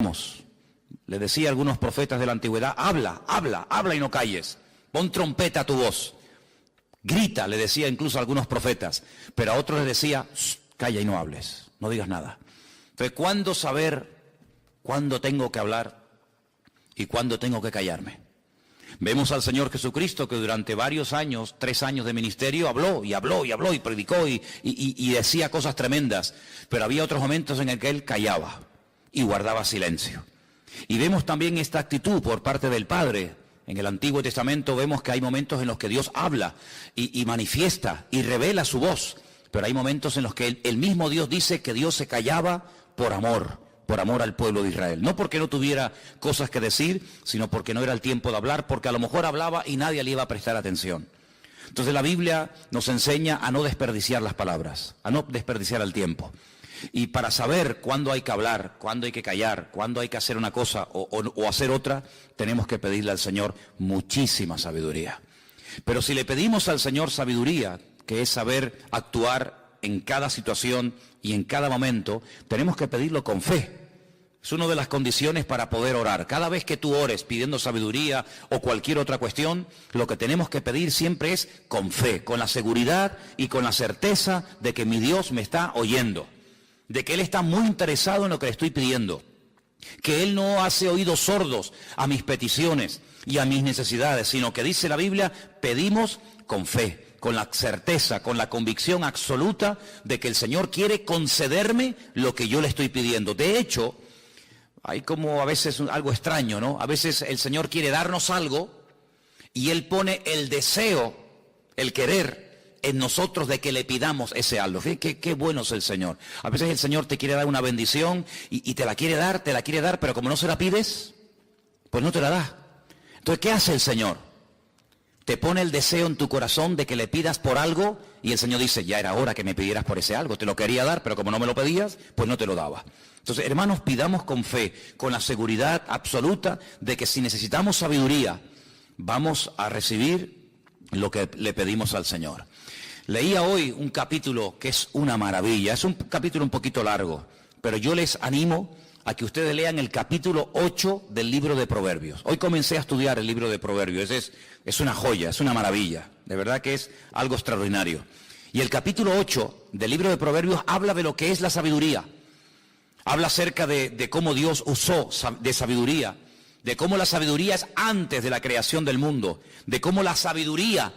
callemos. Le decía a algunos profetas de la antigüedad, habla, habla, habla y no calles. Pon trompeta a tu voz. Grita, le decía incluso a algunos profetas. Pero a otros les decía, calla y no hables, no digas nada. Entonces, ¿cuándo saber cuándo tengo que hablar y cuándo tengo que callarme? Vemos al Señor Jesucristo que durante varios años, 3 años de ministerio, habló y habló y habló y predicó y decía cosas tremendas. Pero había otros momentos en el que Él callaba y guardaba silencio. Y vemos también esta actitud por parte del Padre. En el Antiguo Testamento vemos que hay momentos en los que Dios habla y manifiesta y revela su voz. Pero hay momentos en los que el mismo Dios dice que Dios se callaba por amor al pueblo de Israel. No porque no tuviera cosas que decir, sino porque no era el tiempo de hablar, porque a lo mejor hablaba y nadie le iba a prestar atención. Entonces la Biblia nos enseña a no desperdiciar las palabras, a no desperdiciar el tiempo. Y para saber cuándo hay que hablar, cuándo hay que callar, cuándo hay que hacer una cosa o hacer otra, tenemos que pedirle al Señor muchísima sabiduría. Pero si le pedimos al Señor sabiduría, que es saber actuar en cada situación y en cada momento, tenemos que pedirlo con fe. Es una de las condiciones para poder orar. Cada vez que tú ores pidiendo sabiduría o cualquier otra cuestión, lo que tenemos que pedir siempre es con fe, con la seguridad y con la certeza de que mi Dios me está oyendo, de que Él está muy interesado en lo que le estoy pidiendo, que Él no hace oídos sordos a mis peticiones y a mis necesidades, sino que dice la Biblia, pedimos con fe, con la certeza, con la convicción absoluta de que el Señor quiere concederme lo que yo le estoy pidiendo. De hecho, hay como a veces algo extraño, ¿no? A veces el Señor quiere darnos algo y Él pone el deseo, el querer en nosotros de que le pidamos ese algo. Fíjate qué bueno es el Señor. A veces el Señor te quiere dar una bendición y te la quiere dar, pero como no se la pides, pues no te la da. Entonces, ¿qué hace el Señor? Te pone el deseo en tu corazón de que le pidas por algo y el Señor dice, ya era hora que me pidieras por ese algo. Te lo quería dar, pero como no me lo pedías, pues no te lo daba. Entonces, hermanos, pidamos con fe, con la seguridad absoluta de que si necesitamos sabiduría, vamos a recibir lo que le pedimos al Señor. Leía hoy un capítulo que es una maravilla. Es un capítulo un poquito largo, pero yo les animo a que ustedes lean el capítulo 8 del libro de Proverbios. Hoy comencé a estudiar el libro de Proverbios. Es una joya, es una maravilla. De verdad que es algo extraordinario. Y el capítulo 8 del libro de Proverbios habla de lo que es la sabiduría. Habla acerca de cómo Dios usó de sabiduría, de cómo la sabiduría es antes de la creación del mundo, de cómo la sabiduría,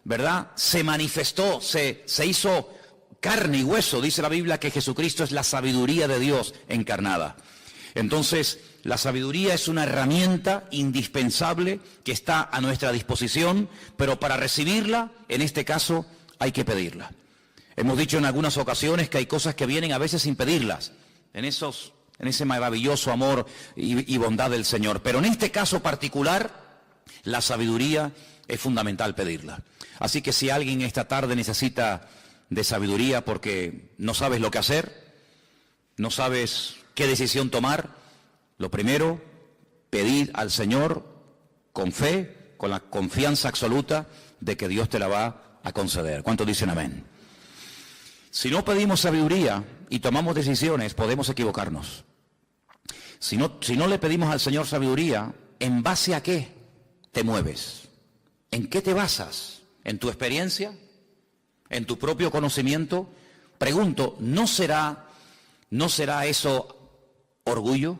¿verdad?, se manifestó, se hizo carne y hueso. Dice la Biblia que Jesucristo es la sabiduría de Dios encarnada. Entonces, la sabiduría es una herramienta indispensable que está a nuestra disposición, pero para recibirla, en este caso, hay que pedirla. Hemos dicho en algunas ocasiones que hay cosas que vienen a veces sin pedirlas, en ese maravilloso amor y bondad del Señor. Pero en este caso particular, la sabiduría es fundamental pedirla. Así que si alguien esta tarde necesita de sabiduría porque no sabes lo que hacer, no sabes qué decisión tomar, lo primero, pedir al Señor con fe, con la confianza absoluta de que Dios te la va a conceder. ¿Cuántos dicen amén? Si no pedimos sabiduría y tomamos decisiones, podemos equivocarnos. Si no le pedimos al Señor sabiduría, ¿en base a qué te mueves? ¿En qué te basas? ¿En tu experiencia? ¿En tu propio conocimiento? Pregunto, ¿no será eso orgullo?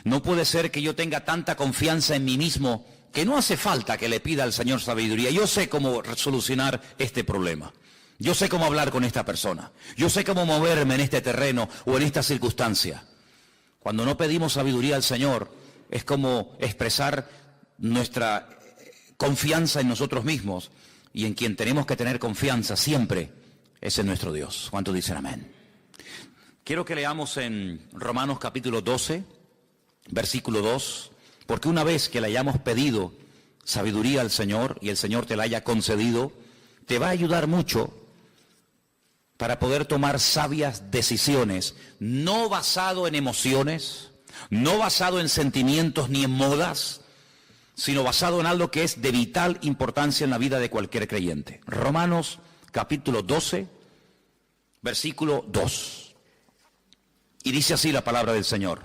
¿No puede ser que yo tenga tanta confianza en mí mismo que no hace falta que le pida al Señor sabiduría? Yo sé cómo solucionar este problema. Yo sé cómo hablar con esta persona. Yo sé cómo moverme en este terreno o en esta circunstancia. Cuando no pedimos sabiduría al Señor, es como expresar nuestra confianza en nosotros mismos, y en quien tenemos que tener confianza siempre es en nuestro Dios. ¿Cuántos dicen amén? Quiero que leamos en Romanos capítulo 12, versículo 2, porque una vez que le hayamos pedido sabiduría al Señor y el Señor te la haya concedido, te va a ayudar mucho para poder tomar sabias decisiones, no basado en emociones, no basado en sentimientos ni en modas, sino basado en algo que es de vital importancia en la vida de cualquier creyente. Romanos capítulo 12, versículo 2. Y dice así la palabra del Señor: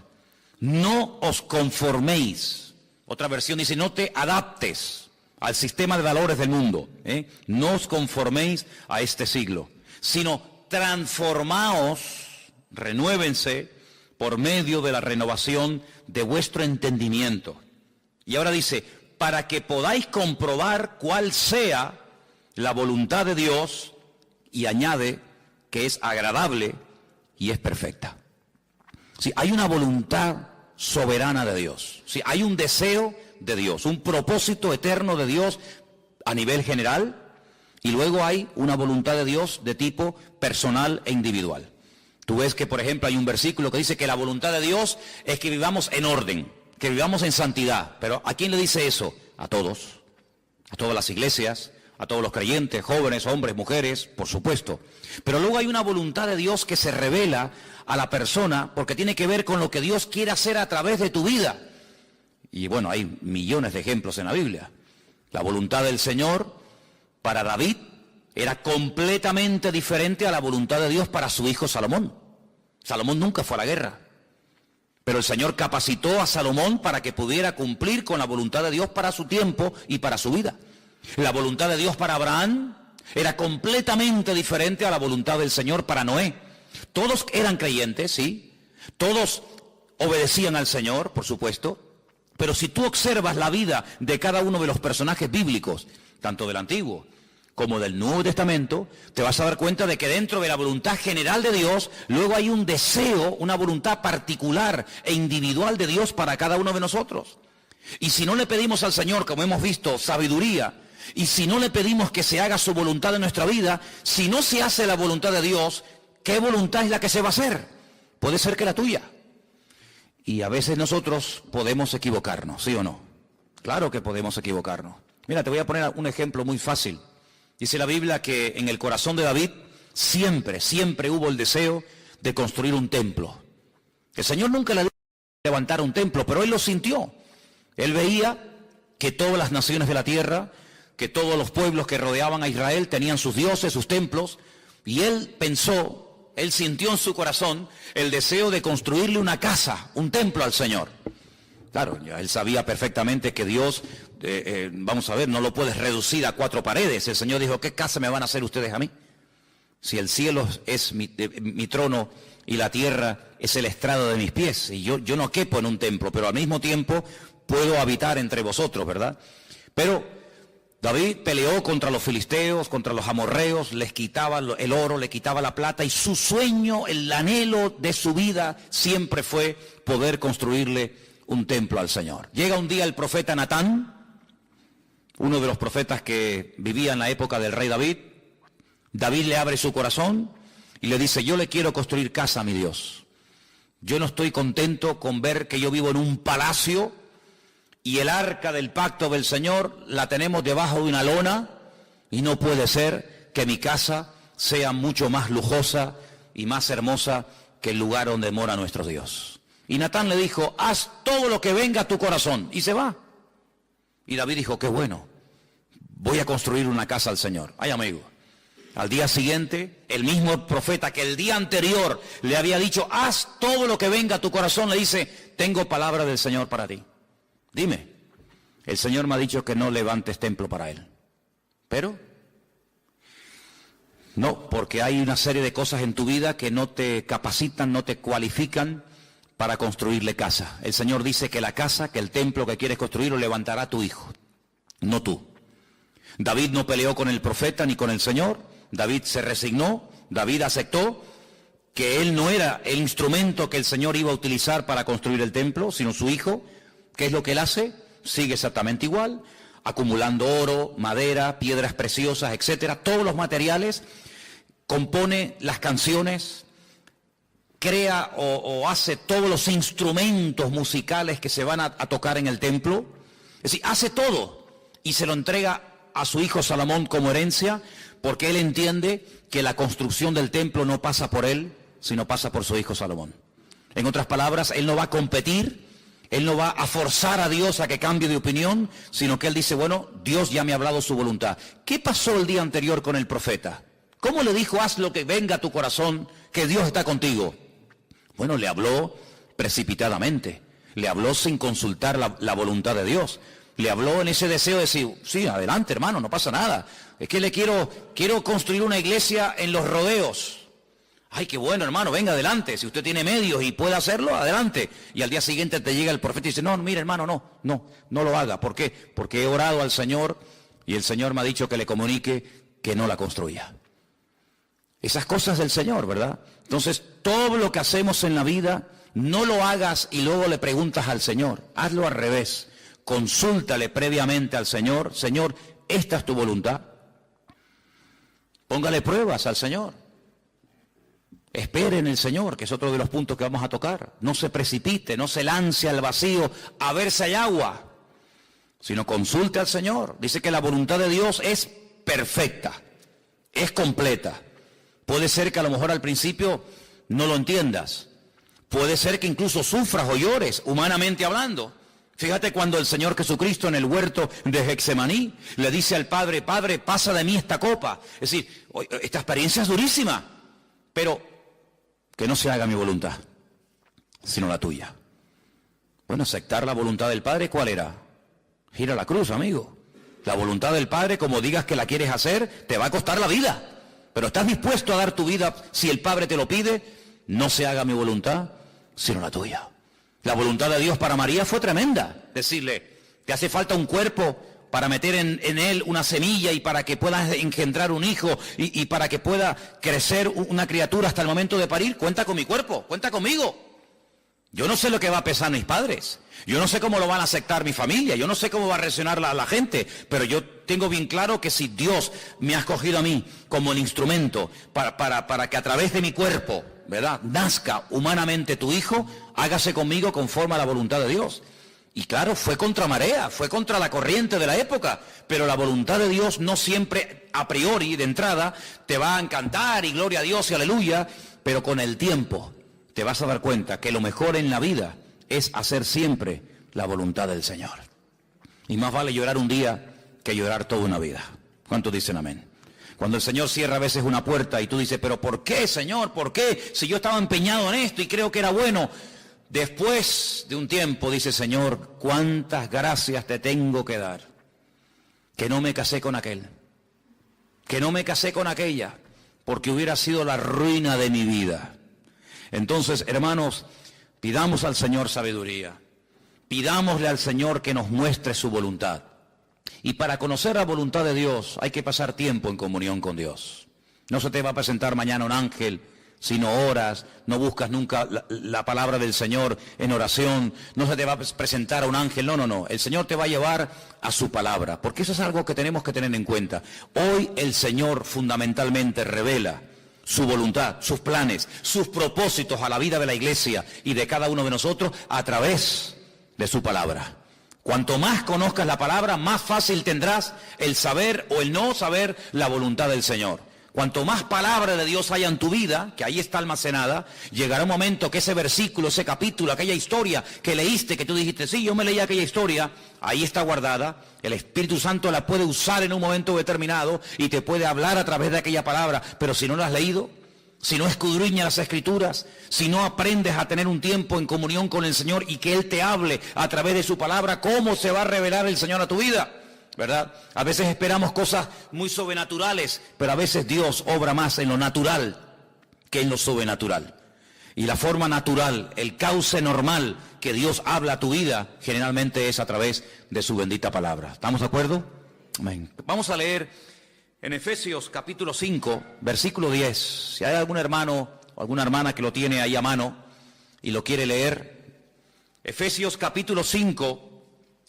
No os conforméis. Otra versión dice, no te adaptes al sistema de valores del mundo. No os conforméis a este siglo, sino transformaos, renuévense por medio de la renovación de vuestro entendimiento. Y ahora dice, para que podáis comprobar cuál sea la voluntad de Dios, y añade que es agradable y es perfecta. Sí, hay una voluntad soberana de Dios. Sí, hay un deseo de Dios, un propósito eterno de Dios a nivel general, y luego hay una voluntad de Dios de tipo personal e individual. Tú ves que, por ejemplo, hay un versículo que dice que la voluntad de Dios es que vivamos en orden, que vivamos en santidad. Pero ¿a quién le dice eso? A todas las iglesias, a todos los creyentes, jóvenes, hombres, mujeres, por supuesto. Pero luego hay una voluntad de Dios que se revela a la persona porque tiene que ver con lo que Dios quiere hacer a través de tu vida. Y bueno, hay millones de ejemplos en la Biblia. La voluntad del Señor para David era completamente diferente a la voluntad de Dios para su hijo Salomón. Salomón nunca fue a la guerra, pero el Señor capacitó a Salomón para que pudiera cumplir con la voluntad de Dios para su tiempo y para su vida. La voluntad de Dios para Abraham era completamente diferente a la voluntad del Señor para Noé. Todos eran creyentes, sí, todos obedecían al Señor, por supuesto, pero si tú observas la vida de cada uno de los personajes bíblicos, tanto del Antiguo como del Nuevo Testamento, te vas a dar cuenta de que dentro de la voluntad general de Dios, luego hay un deseo, una voluntad particular e individual de Dios para cada uno de nosotros. Y si no le pedimos al Señor, como hemos visto, sabiduría, y si no le pedimos que se haga su voluntad en nuestra vida, si no se hace la voluntad de Dios, ¿qué voluntad es la que se va a hacer? Puede ser que la tuya. Y a veces nosotros podemos equivocarnos, ¿sí o no? Claro que podemos equivocarnos. Mira, te voy a poner un ejemplo muy fácil. Dice la Biblia que en el corazón de David siempre hubo el deseo de construir un templo. El Señor nunca le dijo que levantara un templo, pero él lo sintió. Él veía que todas las naciones de la tierra, que todos los pueblos que rodeaban a Israel tenían sus dioses, sus templos, y él pensó, él sintió en su corazón el deseo de construirle una casa, un templo al Señor. Claro, ya él sabía perfectamente que Dios, vamos a ver, no lo puedes reducir a 4 paredes. El Señor dijo, ¿qué casa me van a hacer ustedes a mí? Si el cielo es mi trono y la tierra es el estrado de mis pies, y yo no quepo en un templo, pero al mismo tiempo puedo habitar entre vosotros, ¿verdad? Pero David peleó contra los filisteos, contra los amorreos, les quitaba el oro, le quitaba la plata, y su sueño, el anhelo de su vida siempre fue poder construirle un templo al Señor. Llega un día el profeta Natán, uno de los profetas que vivía en la época del rey David. David le abre su corazón y le dice, yo le quiero construir casa a mi Dios. Yo no estoy contento con ver que yo vivo en un palacio y el arca del pacto del Señor la tenemos debajo de una lona, y no puede ser que mi casa sea mucho más lujosa y más hermosa que el lugar donde mora nuestro Dios. Y Natán le dijo, haz todo lo que venga a tu corazón, y se va. Y David dijo, qué bueno, voy a construir una casa al Señor. Ay, amigo, al día siguiente, el mismo profeta que el día anterior le había dicho, haz todo lo que venga a tu corazón, le dice, tengo palabra del Señor para ti. Dime, el Señor me ha dicho que no levantes templo para Él. Pero no, porque hay una serie de cosas en tu vida que no te capacitan, no te cualifican para construirle casa. El Señor dice que la casa, que el templo que quieres construir lo levantará tu hijo, no tú. David no peleó con el profeta ni con el Señor. David se resignó, David aceptó que él no era el instrumento que el Señor iba a utilizar para construir el templo, sino su hijo. ¿Qué es lo que él hace? Sigue exactamente igual, acumulando oro, madera, piedras preciosas, etcétera, todos los materiales, compone las canciones, crea o hace todos los instrumentos musicales que se van a tocar en el templo. Es decir, hace todo y se lo entrega a su hijo Salomón como herencia, porque él entiende que la construcción del templo no pasa por él, sino pasa por su hijo Salomón. En otras palabras, él no va a competir, él no va a forzar a Dios a que cambie de opinión, sino que él dice, bueno, Dios ya me ha hablado su voluntad. ¿Qué pasó el día anterior con el profeta? ¿Cómo le dijo, haz lo que venga a tu corazón, que Dios está contigo? Bueno, le habló precipitadamente. Le habló sin consultar la voluntad de Dios. Le habló en ese deseo de decir, sí, adelante hermano, no pasa nada. Es que quiero construir una iglesia en Los Rodeos. Ay, qué bueno hermano, venga adelante. Si usted tiene medios y puede hacerlo, adelante. Y al día siguiente te llega el profeta y dice, no, mire hermano, no lo haga. ¿Por qué? Porque he orado al Señor y el Señor me ha dicho que le comunique que no la construya. Esas cosas del Señor, ¿verdad? Entonces, todo lo que hacemos en la vida, no lo hagas y luego le preguntas al Señor. Hazlo al revés. Consúltale previamente al Señor. Señor, ¿esta es tu voluntad? Póngale pruebas al Señor. Espere en el Señor, que es otro de los puntos que vamos a tocar. No se precipite, no se lance al vacío a ver si hay agua, sino consulte al Señor. Dice que la voluntad de Dios es perfecta, es completa. Puede ser que a lo mejor al principio no lo entiendas. Puede ser que incluso sufras o llores, humanamente hablando. Fíjate cuando el Señor Jesucristo en el huerto de Getsemaní le dice al Padre, Padre, pasa de mí esta copa. Es decir, esta experiencia es durísima, pero que no se haga mi voluntad, sino la tuya. Bueno, aceptar la voluntad del Padre, ¿cuál era? Ir a la cruz, amigo. La voluntad del Padre, como digas que la quieres hacer, te va a costar la vida. Pero ¿estás dispuesto a dar tu vida si el Padre te lo pide? No se haga mi voluntad, sino la tuya. La voluntad de Dios para María fue tremenda. Decirle, te hace falta un cuerpo para meter en él una semilla y para que puedas engendrar un hijo y para que pueda crecer una criatura hasta el momento de parir. Cuenta con mi cuerpo, cuenta conmigo. Yo no sé lo que va a pesar mis padres. Yo no sé cómo lo van a aceptar mi familia. Yo no sé cómo va a reaccionar la gente. Pero yo tengo bien claro que si Dios me ha escogido a mí como el instrumento para que a través de mi cuerpo, ¿verdad?, nazca humanamente tu hijo, hágase conmigo conforme a la voluntad de Dios. Y claro, fue contra marea, fue contra la corriente de la época, pero la voluntad de Dios no siempre a priori, de entrada, te va a encantar y gloria a Dios y aleluya, pero con el tiempo te vas a dar cuenta que lo mejor en la vida es hacer siempre la voluntad del Señor. Y más vale llorar un día que llorar toda una vida. ¿Cuántos dicen amén? Cuando el Señor cierra a veces una puerta y tú dices, pero ¿por qué, Señor? ¿Por qué? Si yo estaba empeñado en esto y creo que era bueno. Después de un tiempo dice, Señor, cuántas gracias te tengo que dar. Que no me casé con aquel. Que no me casé con aquella. Porque hubiera sido la ruina de mi vida. Entonces, hermanos, pidamos al Señor sabiduría. Pidámosle al Señor que nos muestre su voluntad. Y para conocer la voluntad de Dios hay que pasar tiempo en comunión con Dios. No se te va a presentar mañana un ángel si no oras, no buscas nunca la palabra del Señor en oración, no se te va a presentar a un ángel, no. El Señor te va a llevar a su palabra, porque eso es algo que tenemos que tener en cuenta. Hoy el Señor fundamentalmente revela su voluntad, sus planes, sus propósitos a la vida de la iglesia y de cada uno de nosotros a través de su palabra. Cuanto más conozcas la palabra, más fácil tendrás el saber o el no saber la voluntad del Señor. Cuanto más palabra de Dios haya en tu vida, que ahí está almacenada, llegará un momento que ese versículo, ese capítulo, aquella historia que leíste, que tú dijiste, sí, yo me leí aquella historia, ahí está guardada, el Espíritu Santo la puede usar en un momento determinado y te puede hablar a través de aquella palabra, pero si no la has leído, si no escudriñas las Escrituras, si no aprendes a tener un tiempo en comunión con el Señor y que Él te hable a través de su palabra, ¿cómo se va a revelar el Señor a tu vida? ¿Verdad? A veces esperamos cosas muy sobrenaturales, pero a veces Dios obra más en lo natural que en lo sobrenatural. Y la forma natural, el cauce normal que Dios habla a tu vida, generalmente es a través de su bendita palabra. ¿Estamos de acuerdo? Amén. Vamos a leer en Efesios capítulo 5, versículo 10. Si hay algún hermano o alguna hermana que lo tiene ahí a mano y lo quiere leer. Efesios capítulo 5.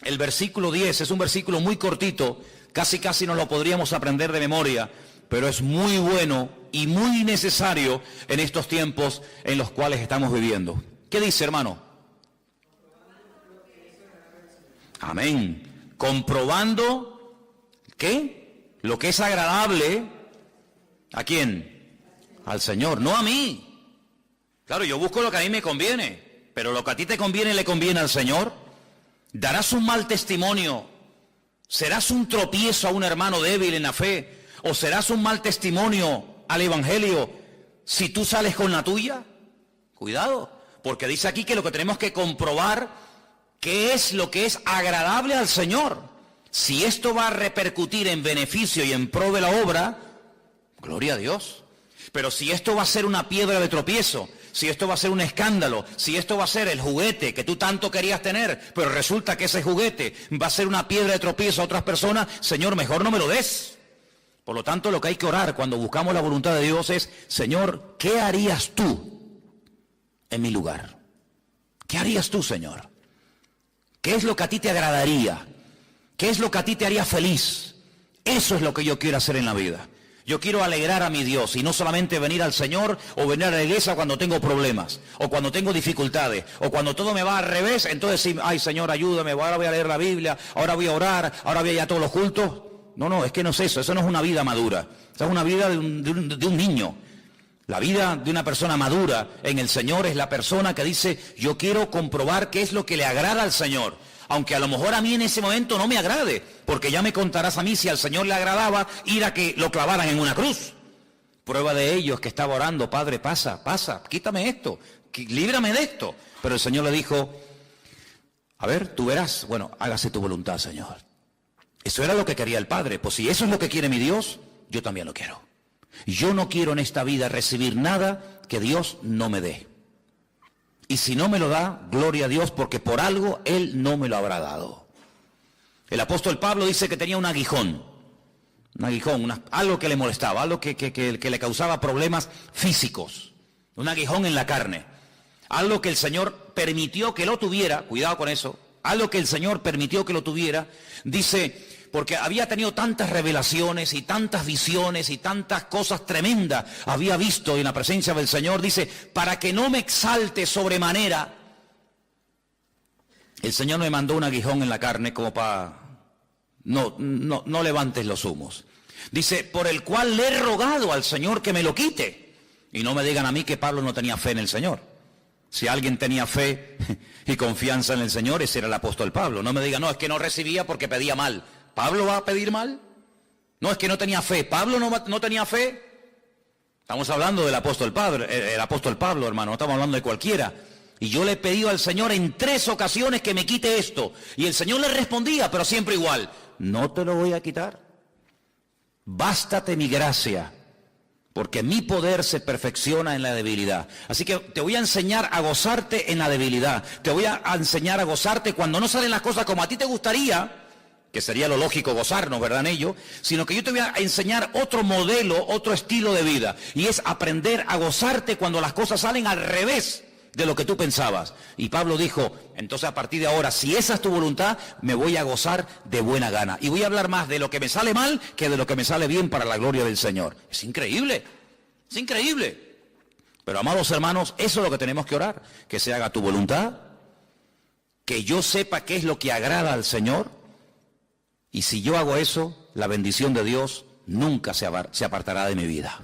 El versículo 10 es un versículo muy cortito, casi no lo podríamos aprender de memoria, pero es muy bueno y muy necesario en estos tiempos en los cuales estamos viviendo. ¿Qué dice, hermano? Amén. Comprobando, ¿qué? Lo que es agradable, ¿a quién? Al Señor, no a mí. Claro, yo busco lo que a mí me conviene, pero lo que a ti te conviene le conviene al Señor. ¿Darás un mal testimonio? ¿Serás un tropiezo a un hermano débil en la fe? ¿O serás un mal testimonio al Evangelio si tú sales con la tuya? Cuidado, porque dice aquí que lo que tenemos que comprobar ¿Qué es lo que es agradable al Señor? Si esto va a repercutir en beneficio y en pro de la obra, gloria a Dios. Pero si esto va a ser una piedra de tropiezo, si esto va a ser un escándalo, si esto va a ser el juguete que tú tanto querías tener, pero resulta que ese juguete va a ser una piedra de tropiezo a otras personas, Señor, mejor no me lo des. Por lo tanto, lo que hay que orar cuando buscamos la voluntad de Dios es, Señor, ¿qué harías tú en mi lugar? ¿Qué harías tú, Señor? ¿Qué es lo que a ti te agradaría? ¿Qué es lo que a ti te haría feliz? Eso es lo que yo quiero hacer en la vida. Yo quiero alegrar a mi Dios y no solamente venir al Señor o venir a la iglesia cuando tengo problemas o cuando tengo dificultades o cuando todo me va al revés. Entonces sí, ay Señor, ayúdame, ahora voy a leer la Biblia, ahora voy a orar, ahora voy a ir a todos los cultos. No, es que no es eso no es una vida madura. Esa es una vida de un niño. La vida de una persona madura en el Señor es la persona que dice, yo quiero comprobar qué es lo que le agrada al Señor. Aunque a lo mejor a mí en ese momento no me agrade, porque ya me contarás a mí si al Señor le agradaba ir a que lo clavaran en una cruz. Prueba de ello es que estaba orando, Padre, pasa, quítame esto, líbrame de esto. Pero el Señor le dijo, a ver, tú verás, bueno, hágase tu voluntad, Señor. Eso era lo que quería el Padre. Pues si eso es lo que quiere mi Dios, yo también lo quiero. Yo no quiero en esta vida recibir nada que Dios no me dé. Y si no me lo da, gloria a Dios, porque por algo Él no me lo habrá dado. El apóstol Pablo dice que tenía un aguijón, algo que le molestaba, algo que le causaba problemas físicos, un aguijón en la carne, algo que el Señor permitió que lo tuviera, cuidado con eso, algo que el Señor permitió que lo tuviera, dice, porque había tenido tantas revelaciones y tantas visiones y tantas cosas tremendas había visto en la presencia del Señor, dice, para que no me exalte sobremanera, el Señor me mandó un aguijón en la carne como para, no levantes los humos. Dice, por el cual le he rogado al Señor que me lo quite. Y no me digan a mí que Pablo no tenía fe en el Señor. Si alguien tenía fe y confianza en el Señor, ese era el apóstol Pablo. No me digan, no, es que no recibía porque pedía mal. ¿Pablo va a pedir mal? No, es que no tenía fe. ¿Pablo no tenía fe? Estamos hablando del apóstol Pablo, hermano, no estamos hablando de cualquiera. Y yo le he pedido al Señor en 3 ocasiones que me quite esto. Y el Señor le respondía, pero siempre igual, no te lo voy a quitar. Bástate mi gracia, porque mi poder se perfecciona en la debilidad. Así que te voy a enseñar a gozarte en la debilidad. Te voy a enseñar a gozarte cuando no salen las cosas como a ti te gustaría, que sería lo lógico gozarnos, ¿verdad, en ello? Sino que yo te voy a enseñar otro modelo, otro estilo de vida. Y es aprender a gozarte cuando las cosas salen al revés de lo que tú pensabas. Y Pablo dijo, entonces a partir de ahora, si esa es tu voluntad, me voy a gozar de buena gana. Y voy a hablar más de lo que me sale mal que de lo que me sale bien para la gloria del Señor. Es increíble, es increíble. Pero amados hermanos, eso es lo que tenemos que orar. Que se haga tu voluntad, que yo sepa qué es lo que agrada al Señor. Y si yo hago eso, la bendición de Dios nunca se apartará de mi vida.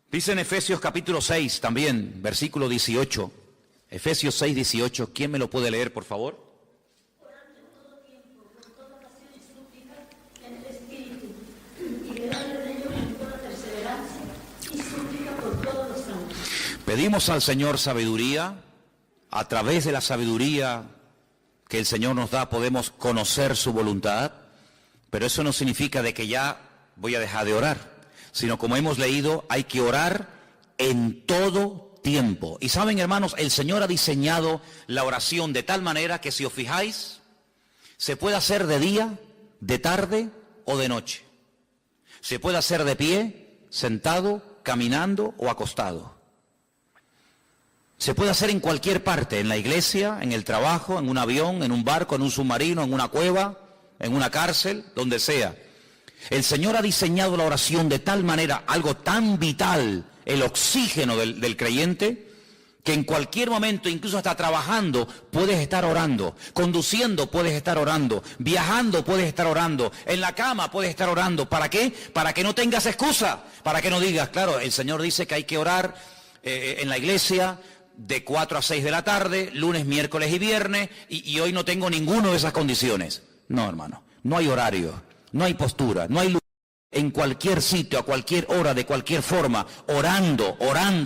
Dice en Efesios capítulo 6 también, versículo 18. Efesios 6, 18. ¿Quién me lo puede leer, por favor? Orando en todo tiempo, con toda oración y súplica, en el Espíritu, y velando en ello con toda perseverancia y súplica por todos los santos. Pedimos al Señor sabiduría. A través de la sabiduría que el Señor nos da podemos conocer su voluntad, pero eso no significa de que ya voy a dejar de orar, sino como hemos leído, hay que orar en todo tiempo. Y saben, hermanos, el Señor ha diseñado la oración de tal manera que si os fijáis, se puede hacer de día, de tarde o de noche. Se puede hacer de pie, sentado, caminando o acostado. Se puede hacer en cualquier parte, en la iglesia, en el trabajo, en un avión, en un barco, en un submarino, en una cueva, en una cárcel, donde sea. El Señor ha diseñado la oración de tal manera, algo tan vital, el oxígeno del creyente, que en cualquier momento, incluso hasta trabajando, puedes estar orando, conduciendo puedes estar orando, viajando puedes estar orando, en la cama puedes estar orando. ¿Para qué? Para que no tengas excusa, para que no digas, claro, el Señor dice que hay que orar en la iglesia de 4 a 6 de la tarde, lunes, miércoles y viernes, y hoy no tengo ninguno de esas condiciones. No, hermano, no hay horario, no hay postura, no hay lugar. En cualquier sitio, a cualquier hora, de cualquier forma, orando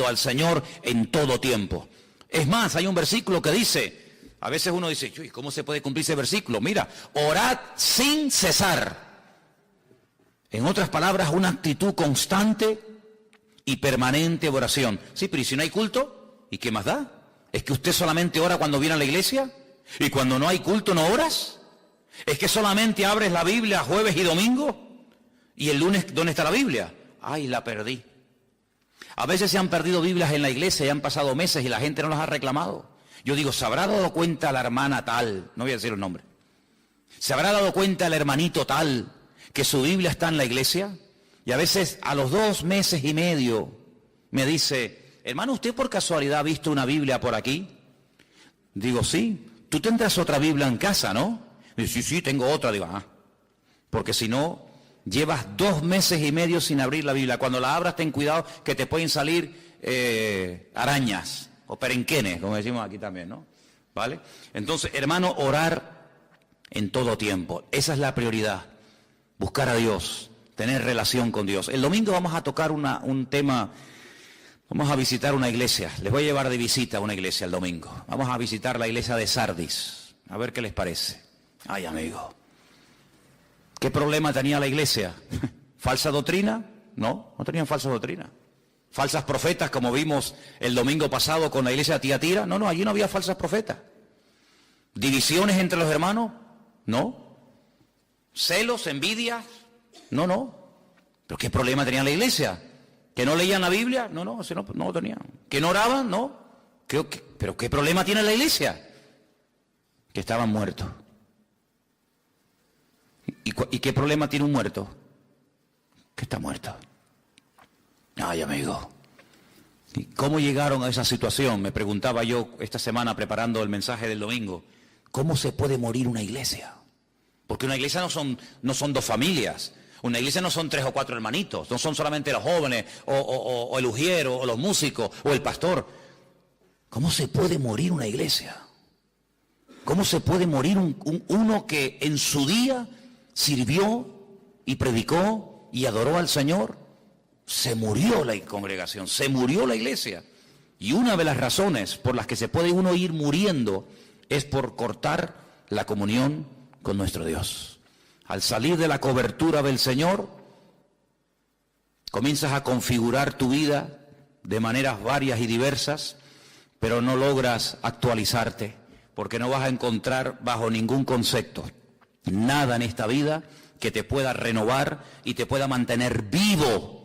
al Señor en todo tiempo. Es más, hay un versículo que dice, A veces uno dice, uy, ¿cómo se puede cumplir ese versículo? Mira, orad sin cesar. En otras palabras, una actitud constante y permanente de oración. Sí, pero ¿y si no hay culto? ¿Y qué más da? ¿Es que usted solamente ora cuando viene a la iglesia? ¿Y cuando no hay culto no oras? ¿Es que solamente abres la Biblia jueves y domingo? ¿Y el lunes dónde está la Biblia? Ay, la perdí. A veces se han perdido Biblias en la iglesia y han pasado meses y la gente no las ha reclamado. Yo digo, ¿se habrá dado cuenta la hermana tal? No voy a decir el nombre. ¿Se habrá dado cuenta el hermanito tal que su Biblia está en la iglesia? Y a veces a los 2 meses y medio me dice, hermano, ¿usted por casualidad ha visto una Biblia por aquí? Digo, sí. Tú tendrás otra Biblia en casa, ¿no? Dice, sí, tengo otra. Digo, porque si no, llevas 2 meses y medio sin abrir la Biblia. Cuando la abras, ten cuidado que te pueden salir arañas o perenquenes, como decimos aquí también, ¿no? ¿Vale? Entonces, hermano, orar en todo tiempo. Esa es la prioridad. Buscar a Dios, tener relación con Dios. El domingo vamos a tocar un tema, vamos a visitar una iglesia. Les voy a llevar de visita a una iglesia el domingo. Vamos a visitar la iglesia de Sardis. A ver qué les parece. Ay, amigo. ¿Qué problema tenía la iglesia? ¿Falsa doctrina? No, no tenían falsa doctrina. ¿Falsas profetas como vimos el domingo pasado con la iglesia de Tiatira? No, allí no había falsas profetas. ¿Divisiones entre los hermanos? No. ¿Celos, envidias? No. ¿Pero qué problema tenía la iglesia? ¿Que no leían la Biblia? No lo tenían. ¿Que no oraban? No. ¿Pero qué problema tiene la iglesia? Que estaban muertos. ¿Y qué problema tiene un muerto? Que está muerto. Ay, amigo. ¿Y cómo llegaron a esa situación? Me preguntaba yo esta semana preparando el mensaje del domingo. ¿Cómo se puede morir una iglesia? Porque una iglesia no son 2 familias. Una iglesia no son 3 o 4 hermanitos. No son solamente los jóvenes, o el ujiero, o los músicos, o el pastor. ¿Cómo se puede morir una iglesia? ¿Cómo se puede morir uno que en su día sirvió y predicó y adoró al Señor? Se murió la congregación, se murió la iglesia. Y una de las razones por las que se puede uno ir muriendo es por cortar la comunión con nuestro Dios. Al salir de la cobertura del Señor, comienzas a configurar tu vida de maneras varias y diversas, pero no logras actualizarte, porque no vas a encontrar bajo ningún concepto nada en esta vida que te pueda renovar y te pueda mantener vivo,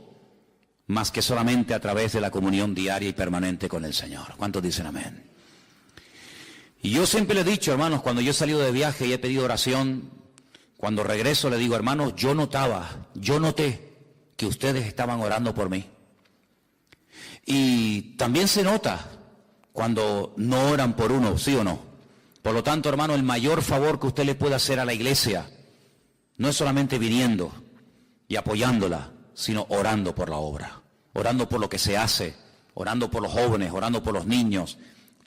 más que solamente a través de la comunión diaria y permanente con el Señor. ¿Cuántos dicen amén? Y yo siempre le he dicho, hermanos, cuando yo he salido de viaje y he pedido oración, cuando regreso le digo, hermanos, yo noté que ustedes estaban orando por mí. Y también se nota cuando no oran por uno, ¿sí o no? Por lo tanto, hermano, el mayor favor que usted le puede hacer a la iglesia no es solamente viniendo y apoyándola, sino orando por la obra, orando por lo que se hace, orando por los jóvenes, orando por los niños.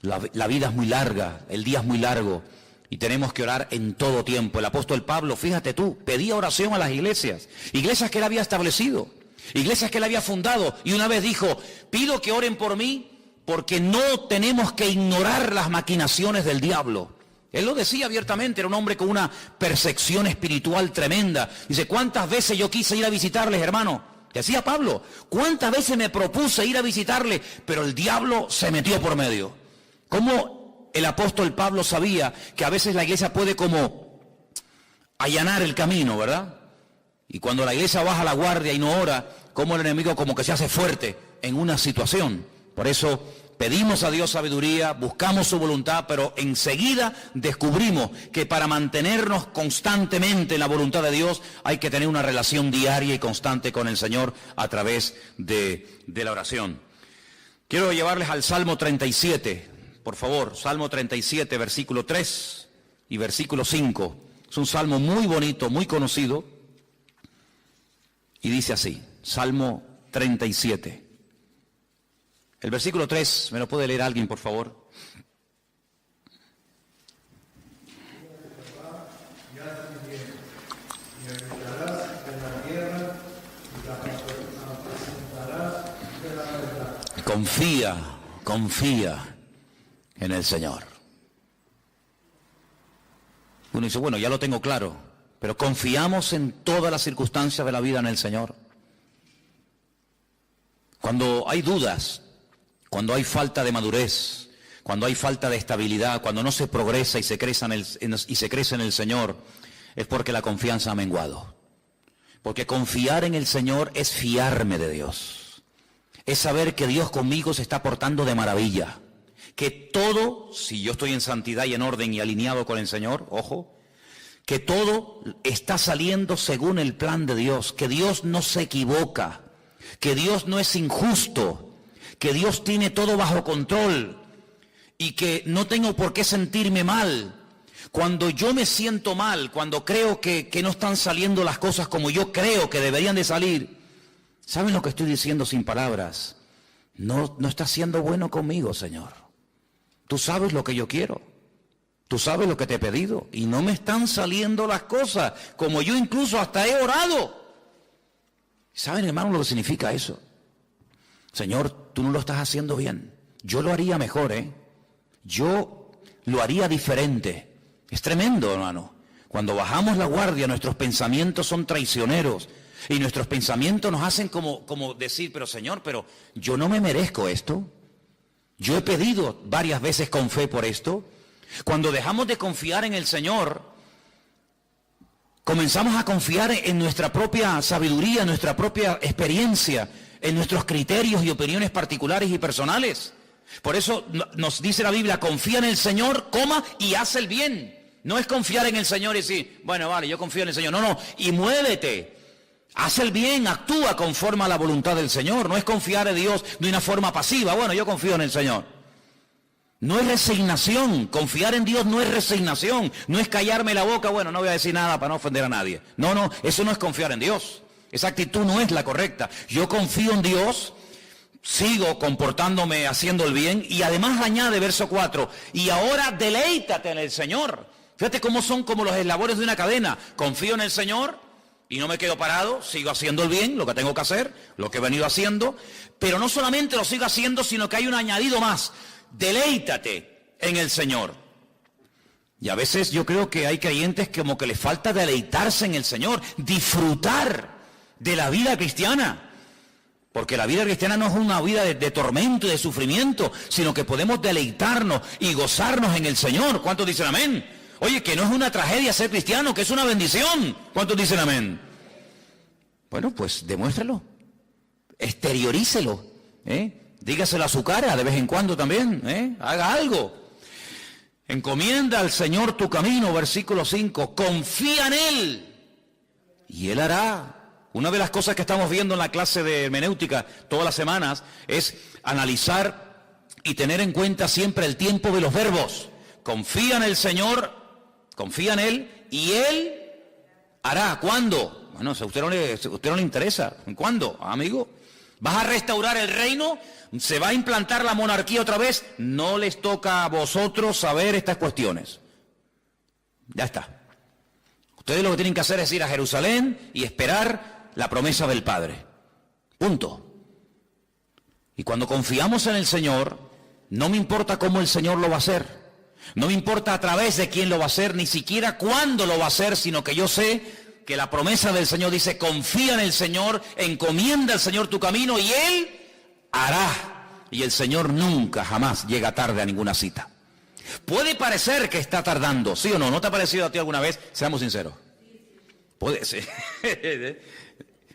La vida es muy larga, el día es muy largo y tenemos que orar en todo tiempo. El apóstol Pablo, fíjate tú, pedía oración a las iglesias que él había establecido, iglesias que él había fundado, y una vez dijo, pido que oren por mí porque no tenemos que ignorar las maquinaciones del diablo. Él lo decía abiertamente, era un hombre con una percepción espiritual tremenda. Dice, ¿cuántas veces yo quise ir a visitarles, hermano? Decía Pablo, ¿cuántas veces me propuse ir a visitarles? Pero el diablo se metió por medio. ¿Cómo el apóstol Pablo sabía que a veces la iglesia puede como allanar el camino, verdad? Y cuando la iglesia baja la guardia y no ora, como el enemigo como que se hace fuerte en una situación. Por eso pedimos a Dios sabiduría, buscamos su voluntad, pero enseguida descubrimos que para mantenernos constantemente en la voluntad de Dios hay que tener una relación diaria y constante con el Señor a través de la oración. Quiero llevarles al Salmo 37, por favor, Salmo 37, versículo 3 y versículo 5. Es un salmo muy bonito, muy conocido, y dice así, Salmo 37. El versículo 3, ¿me lo puede leer alguien, por favor? Confía en el Señor. Uno dice, bueno, ya lo tengo claro, pero confiamos en todas las circunstancias de la vida en el Señor. Cuando hay dudas, cuando hay falta de madurez, cuando hay falta de estabilidad, cuando no se progresa y se crece en el Señor, es porque la confianza ha menguado. Porque confiar en el Señor es fiarme de Dios. Es saber que Dios conmigo se está portando de maravilla. Que todo, si yo estoy en santidad y en orden y alineado con el Señor, ojo, que todo está saliendo según el plan de Dios, que Dios no se equivoca, que Dios no es injusto, que Dios tiene todo bajo control y que no tengo por qué sentirme mal. Cuando yo me siento mal, cuando creo que no están saliendo las cosas como yo creo que deberían de salir, ¿saben lo que estoy diciendo sin palabras? No estás siendo bueno conmigo, Señor. Tú sabes lo que yo quiero. Tú sabes lo que te he pedido. Y no me están saliendo las cosas como yo incluso hasta he orado. ¿Saben, hermano, lo que significa eso? Señor, tú no lo estás haciendo bien. Yo lo haría mejor, ¿eh? Yo lo haría diferente. Es tremendo, hermano. Cuando bajamos la guardia, nuestros pensamientos son traicioneros. Y nuestros pensamientos nos hacen como decir, pero Señor, pero yo no me merezco esto. Yo he pedido varias veces con fe por esto. Cuando dejamos de confiar en el Señor, comenzamos a confiar en nuestra propia sabiduría, en nuestra propia experiencia, en nuestros criterios y opiniones particulares y personales. Por eso nos dice la Biblia, confía en el Señor, y haz el bien. No es confiar en el Señor y decir, bueno, vale, yo confío en el Señor. No, y muévete. Haz el bien, actúa conforme a la voluntad del Señor. No es confiar en Dios de una forma pasiva. Bueno, yo confío en el Señor. No es resignación. Confiar en Dios no es resignación. No es callarme la boca. Bueno, no voy a decir nada para no ofender a nadie. No, eso no es confiar en Dios. Esa actitud no es la correcta. Yo confío en Dios, sigo comportándome haciendo el bien y además añade verso 4, y ahora deleítate en el Señor. Fíjate cómo son como los eslabones de una cadena. Confío en el Señor y no me quedo parado, sigo haciendo el bien, lo que tengo que hacer, lo que he venido haciendo, pero no solamente lo sigo haciendo, sino que hay un añadido más. Deleítate en el Señor. Y a veces yo creo que hay creyentes como que les falta deleitarse en el Señor, disfrutar de la vida cristiana. Porque la vida cristiana no es una vida de tormento y de sufrimiento, sino que podemos deleitarnos y gozarnos en el Señor. ¿Cuántos dicen amén? Oye, que no es una tragedia ser cristiano, que es una bendición. ¿Cuántos dicen amén? Bueno, pues demuéstralo, exteriorícelo, dígaselo a su cara de vez en cuando también, haga algo. Encomienda al Señor tu camino, versículo 5, confía en Él y Él hará. Una de las cosas que estamos viendo en la clase de hermenéutica todas las semanas es analizar y tener en cuenta siempre el tiempo de los verbos. Confía en el Señor, confía en Él y Él hará. ¿Cuándo? Bueno, a usted no le interesa. ¿Cuándo, amigo? ¿Vas a restaurar el reino? ¿Se va a implantar la monarquía otra vez? No les toca a vosotros saber estas cuestiones. Ya está. Ustedes lo que tienen que hacer es ir a Jerusalén y esperar la promesa del Padre. Punto. Y cuando confiamos en el Señor, no me importa cómo el Señor lo va a hacer. No me importa a través de quién lo va a hacer, ni siquiera cuándo lo va a hacer, sino que yo sé que la promesa del Señor dice, confía en el Señor, encomienda al Señor tu camino y Él hará. Y el Señor nunca, jamás llega tarde a ninguna cita. Puede parecer que está tardando, ¿sí o no? ¿No te ha parecido a ti alguna vez? Seamos sinceros. Puede ser.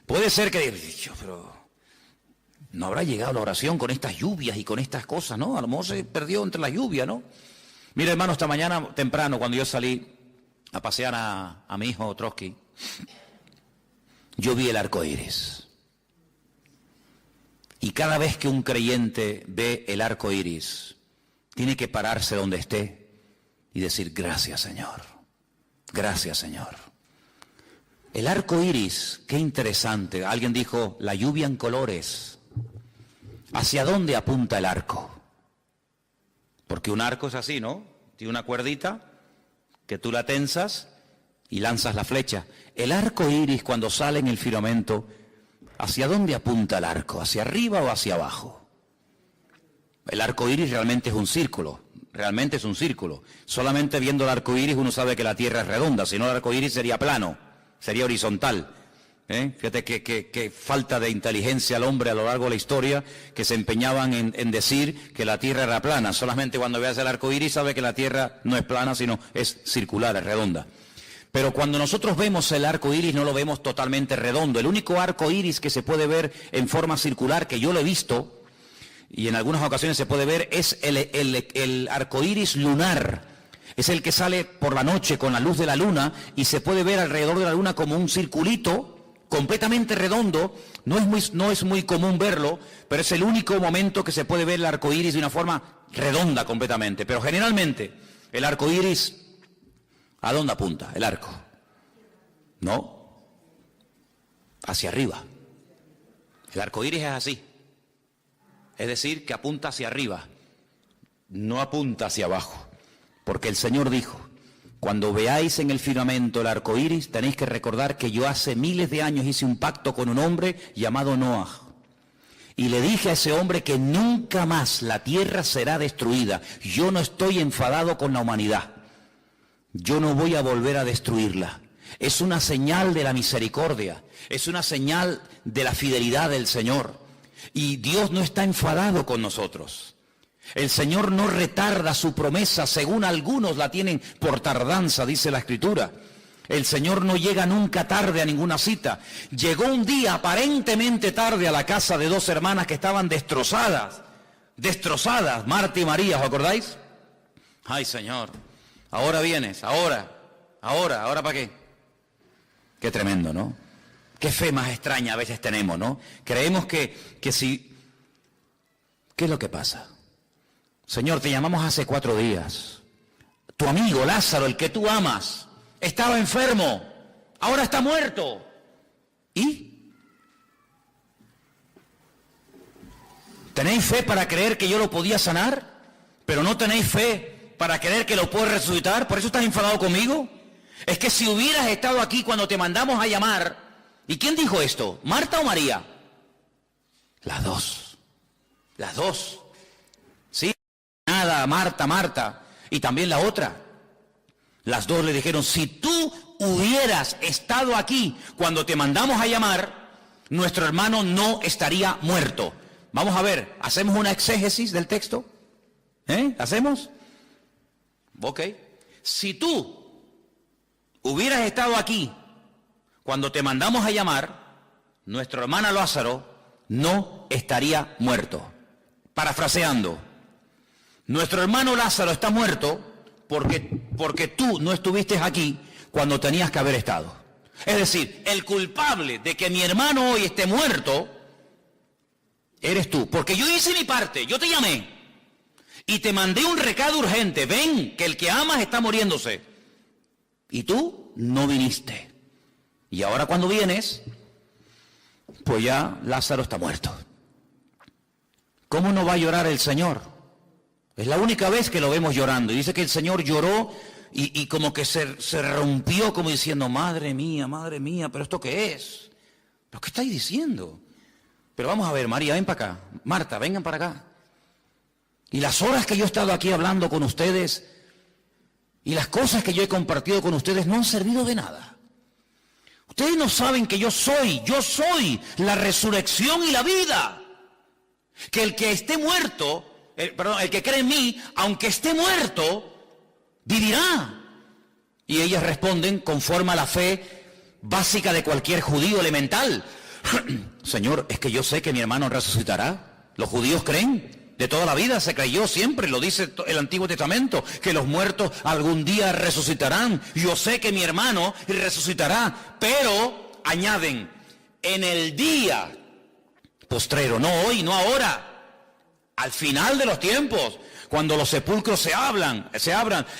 Puede ser que digas, pero no habrá llegado la oración con estas lluvias y con estas cosas, ¿no? A lo mejor se perdió entre la lluvia, ¿no? Mira, hermano, esta mañana temprano, cuando yo salí a pasear a mi hijo Trotsky, yo vi el arco iris. Y cada vez que un creyente ve el arco iris, tiene que pararse donde esté y decir, gracias, Señor. Gracias, Señor. El arco iris, qué interesante. Alguien dijo, la lluvia en colores. ¿Hacia dónde apunta el arco? Porque un arco es así, ¿no? Tiene una cuerdita que tú la tensas y lanzas la flecha. El arco iris, cuando sale en el filamento, ¿hacia dónde apunta el arco? ¿Hacia arriba o hacia abajo? El arco iris realmente es un círculo. realmente es un círculo. Solamente viendo el arco iris uno sabe que la Tierra es redonda, si no el arco iris sería plano, sería horizontal. Fíjate que falta de inteligencia al hombre a lo largo de la historia, que se empeñaban en decir que la Tierra era plana. Solamente cuando veas el arco iris sabe que la Tierra no es plana, sino es circular, es redonda. Pero cuando nosotros vemos el arco iris no lo vemos totalmente redondo. El único arco iris que se puede ver en forma circular, que yo lo he visto, y en algunas ocasiones se puede ver, es el arco iris lunar. Es el que sale por la noche con la luz de la luna y se puede ver alrededor de la luna como un circulito completamente redondo. No es muy común verlo, pero es el único momento que se puede ver el arco iris de una forma redonda completamente. Pero generalmente el arco iris, ¿a dónde apunta el arco? No, hacia arriba. El arco iris es así. Es decir, que apunta hacia arriba, no apunta hacia abajo. Porque el Señor dijo, cuando veáis en el firmamento el arco iris, tenéis que recordar que yo hace miles de años hice un pacto con un hombre llamado Noah. Y le dije a ese hombre que nunca más la tierra será destruida. Yo no estoy enfadado con la humanidad. Yo no voy a volver a destruirla. Es una señal de la misericordia. Es una señal de la fidelidad del Señor. Y Dios no está enfadado con nosotros. El Señor no retarda su promesa, según algunos la tienen por tardanza, dice la Escritura. El Señor no llega nunca tarde a ninguna cita. Llegó un día aparentemente tarde a la casa de dos hermanas que estaban destrozadas, Marta y María, ¿os acordáis? Ay, Señor, ahora vienes, ahora ¿para qué? Qué tremendo, ¿no? Qué fe más extraña a veces tenemos, ¿no? Creemos que si... ¿Qué es lo que pasa? Señor, te llamamos hace 4 días. Tu amigo Lázaro, el que tú amas, estaba enfermo, ahora está muerto. ¿Y? ¿Tenéis fe para creer que yo lo podía sanar? Pero no tenéis fe para creer que lo puedo resucitar. ¿Por eso estás enfadado conmigo? Es que si hubieras estado aquí cuando te mandamos a llamar... ¿Y quién dijo esto? ¿Marta o María? Las dos. Sí, nada, Marta. Y también la otra. Las dos le dijeron, si tú hubieras estado aquí cuando te mandamos a llamar, nuestro hermano no estaría muerto. Vamos a ver, ¿hacemos una exégesis del texto? ¿Hacemos? Ok. Si tú hubieras estado aquí cuando te mandamos a llamar, nuestro hermano Lázaro no estaría muerto. Parafraseando, nuestro hermano Lázaro está muerto porque tú no estuviste aquí cuando tenías que haber estado. Es decir, el culpable de que mi hermano hoy esté muerto eres tú. Porque yo hice mi parte, yo te llamé y te mandé un recado urgente. Ven, que el que amas está muriéndose. Y tú no viniste. Y ahora cuando vienes, pues ya Lázaro está muerto. ¿Cómo no va a llorar el Señor? Es la única vez que lo vemos llorando. Y dice que el Señor lloró y como que se rompió como diciendo, madre mía, ¿pero esto qué es? ¿Pero qué estáis diciendo? Pero vamos a ver, María, ven para acá. Marta, vengan para acá. Y las horas que yo he estado aquí hablando con ustedes y las cosas que yo he compartido con ustedes no han servido de nada. Ustedes no saben que yo soy la resurrección y la vida. Que el que esté muerto, el que cree en mí, aunque esté muerto, vivirá. Y ellas responden conforme a la fe básica de cualquier judío elemental. Señor, es que yo sé que mi hermano resucitará. Los judíos creen. De toda la vida se creyó siempre, lo dice el Antiguo Testamento, que los muertos algún día resucitarán. Yo sé que mi hermano resucitará, pero añaden, en el día postrero, no hoy, no ahora, al final de los tiempos, cuando los sepulcros se abran,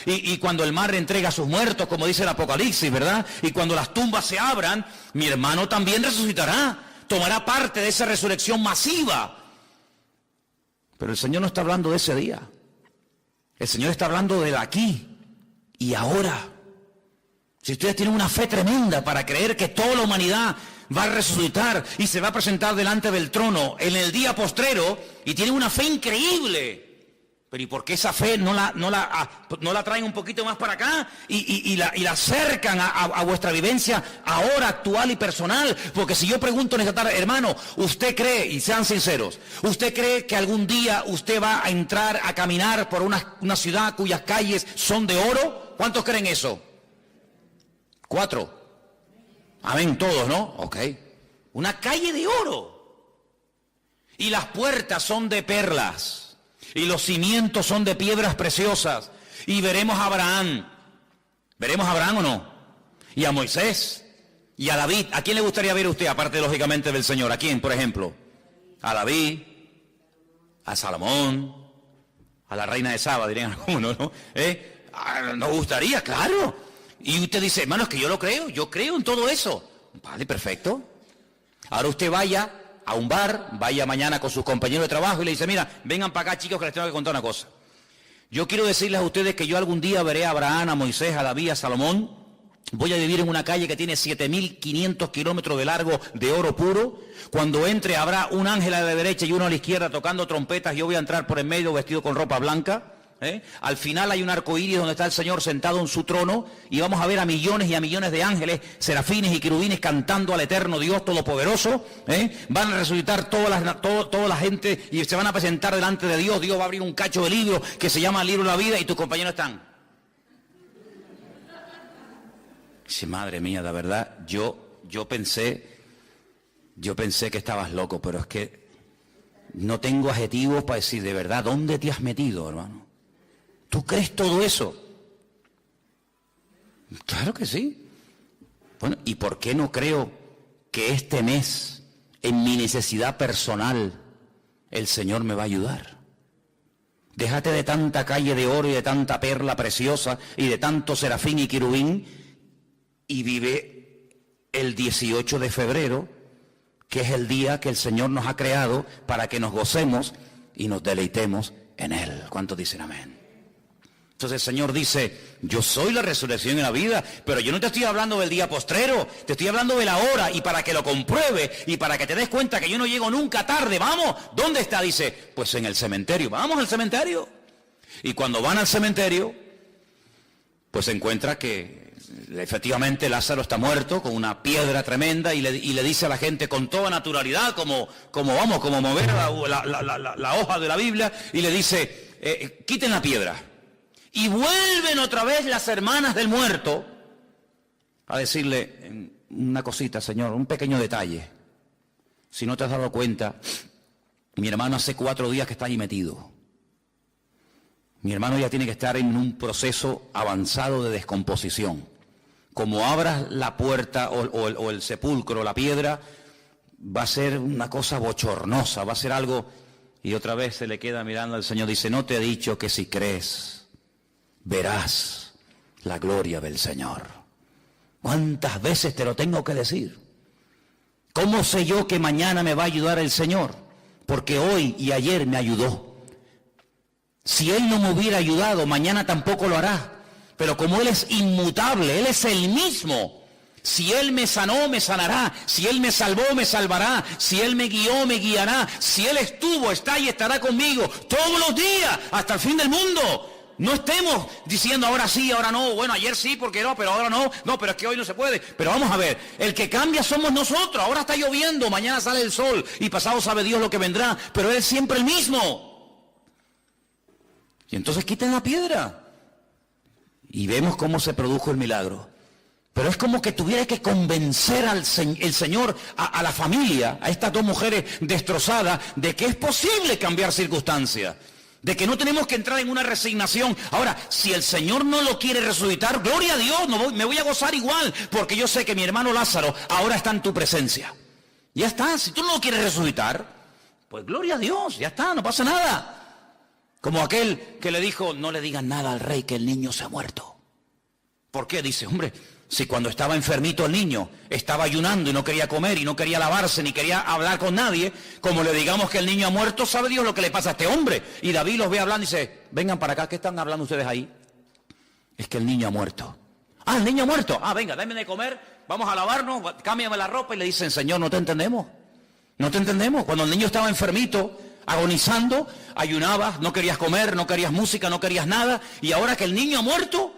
y cuando el mar entrega a sus muertos, como dice el Apocalipsis, ¿verdad? Y cuando las tumbas se abran, mi hermano también resucitará, tomará parte de esa resurrección masiva. Pero el Señor no está hablando de ese día. El Señor está hablando del aquí y ahora. Si ustedes tienen una fe tremenda para creer que toda la humanidad va a resucitar y se va a presentar delante del trono en el día postrero, y tienen una fe increíble, Pero ¿y por qué esa fe no la traen un poquito más para acá y la acercan a vuestra vivencia ahora, actual y personal? Porque si yo pregunto en esta tarde, hermano, ¿usted cree, y sean sinceros, usted cree que algún día usted va a entrar a caminar por una ciudad cuyas calles son de oro? ¿Cuántos creen eso? 4. Amén, todos, ¿no? Ok. Una calle de oro. Y las puertas son de perlas. Y los cimientos son de piedras preciosas. Y veremos a Abraham. ¿Veremos a Abraham o no? Y a Moisés. Y a David. ¿A quién le gustaría ver usted, aparte lógicamente del Señor? ¿A quién, por ejemplo? A David. A Salomón. A la reina de Saba, dirían algunos, ¿no? Nos gustaría, claro. Y usted dice, hermano, es que yo creo en todo eso. Vale, perfecto. Ahora usted vaya a un bar, vaya mañana con sus compañeros de trabajo y le dice, mira, vengan para acá, chicos, que les tengo que contar una cosa. Yo quiero decirles a ustedes que yo algún día veré a Abraham, a Moisés, a David, a Salomón. Voy a vivir en una calle que tiene 7.500 kilómetros de largo de oro puro. Cuando entre habrá un ángel a la derecha y uno a la izquierda tocando trompetas. Yo voy a entrar por en medio vestido con ropa blanca. Al final hay un arco iris donde está el Señor sentado en su trono y vamos a ver a millones y a millones de ángeles, serafines y querubines cantando al eterno Dios Todopoderoso. Van a resucitar toda la gente y se van a presentar delante de Dios. Dios va a abrir un cacho de libro que se llama el libro de la vida y tus compañeros están. Sí, madre mía, de verdad, yo pensé que estabas loco, pero es que no tengo adjetivos para decir de verdad, ¿dónde te has metido, hermano? ¿Tú crees todo eso? Claro que sí. Bueno, ¿y por qué no creo que este mes, en mi necesidad personal, el Señor me va a ayudar? Déjate de tanta calle de oro y de tanta perla preciosa y de tanto serafín y querubín y vive el 18 de febrero, que es el día que el Señor nos ha creado para que nos gocemos y nos deleitemos en Él. ¿Cuántos dicen amén? Entonces el Señor dice, yo soy la resurrección y la vida, pero yo no te estoy hablando del día postrero, te estoy hablando de la hora, y para que lo compruebe y para que te des cuenta que yo no llego nunca tarde. Vamos, ¿dónde está? Dice, pues en el cementerio. Vamos al cementerio. Y cuando van al cementerio, pues se encuentra que efectivamente Lázaro está muerto con una piedra tremenda y le dice a la gente con toda naturalidad, como mover la hoja de la Biblia, y le dice, quiten la piedra. Y vuelven otra vez las hermanas del muerto a decirle una cosita, Señor, un pequeño detalle. Si no te has dado cuenta, mi hermano hace 4 días que está ahí metido. Mi hermano ya tiene que estar en un proceso avanzado de descomposición. Como abras la puerta o el sepulcro, la piedra, va a ser una cosa bochornosa, va a ser algo... Y otra vez se le queda mirando al Señor, dice, no te he dicho que si crees, verás la gloria del Señor. ¿Cuántas veces te lo tengo que decir? ¿Cómo sé yo que mañana me va a ayudar el Señor? Porque hoy y ayer me ayudó. Si Él no me hubiera ayudado, mañana tampoco lo hará. Pero como Él es inmutable, Él es el mismo. Si Él me sanó, me sanará. Si Él me salvó, me salvará. Si Él me guió, me guiará. Si Él estuvo, está y estará conmigo todos los días, hasta el fin del mundo. No estemos diciendo ahora sí, ahora no. Bueno, ayer sí, porque no, pero ahora no. No, pero es que hoy no se puede. Pero vamos a ver, el que cambia somos nosotros. Ahora está lloviendo, mañana sale el sol y pasado sabe Dios lo que vendrá. Pero Él es siempre el mismo. Y entonces quiten la piedra. Y vemos cómo se produjo el milagro. Pero es como que tuviera que convencer el Señor a la familia, a estas 2 mujeres destrozadas, de que es posible cambiar circunstancias. De que no tenemos que entrar en una resignación. Ahora, si el Señor no lo quiere resucitar, gloria a Dios, me voy a gozar igual, porque yo sé que mi hermano Lázaro ahora está en tu presencia. Ya está, si tú no lo quieres resucitar, pues gloria a Dios, ya está, no pasa nada. Como aquel que le dijo, no le digan nada al rey que el niño se ha muerto. ¿Por qué? Dice, hombre, si cuando estaba enfermito el niño, estaba ayunando y no quería comer y no quería lavarse ni quería hablar con nadie, como le digamos que el niño ha muerto, sabe Dios lo que le pasa a este hombre. Y David los ve hablando y dice, vengan para acá, ¿qué están hablando ustedes ahí? Es que el niño ha muerto. Ah, el niño ha muerto. Ah, venga, denme de comer, vamos a lavarnos, cámbiame la ropa. Y le dicen, Señor, no te entendemos. No te entendemos. Cuando el niño estaba enfermito, agonizando, ayunabas, no querías comer, no querías música, no querías nada, y ahora que el niño ha muerto,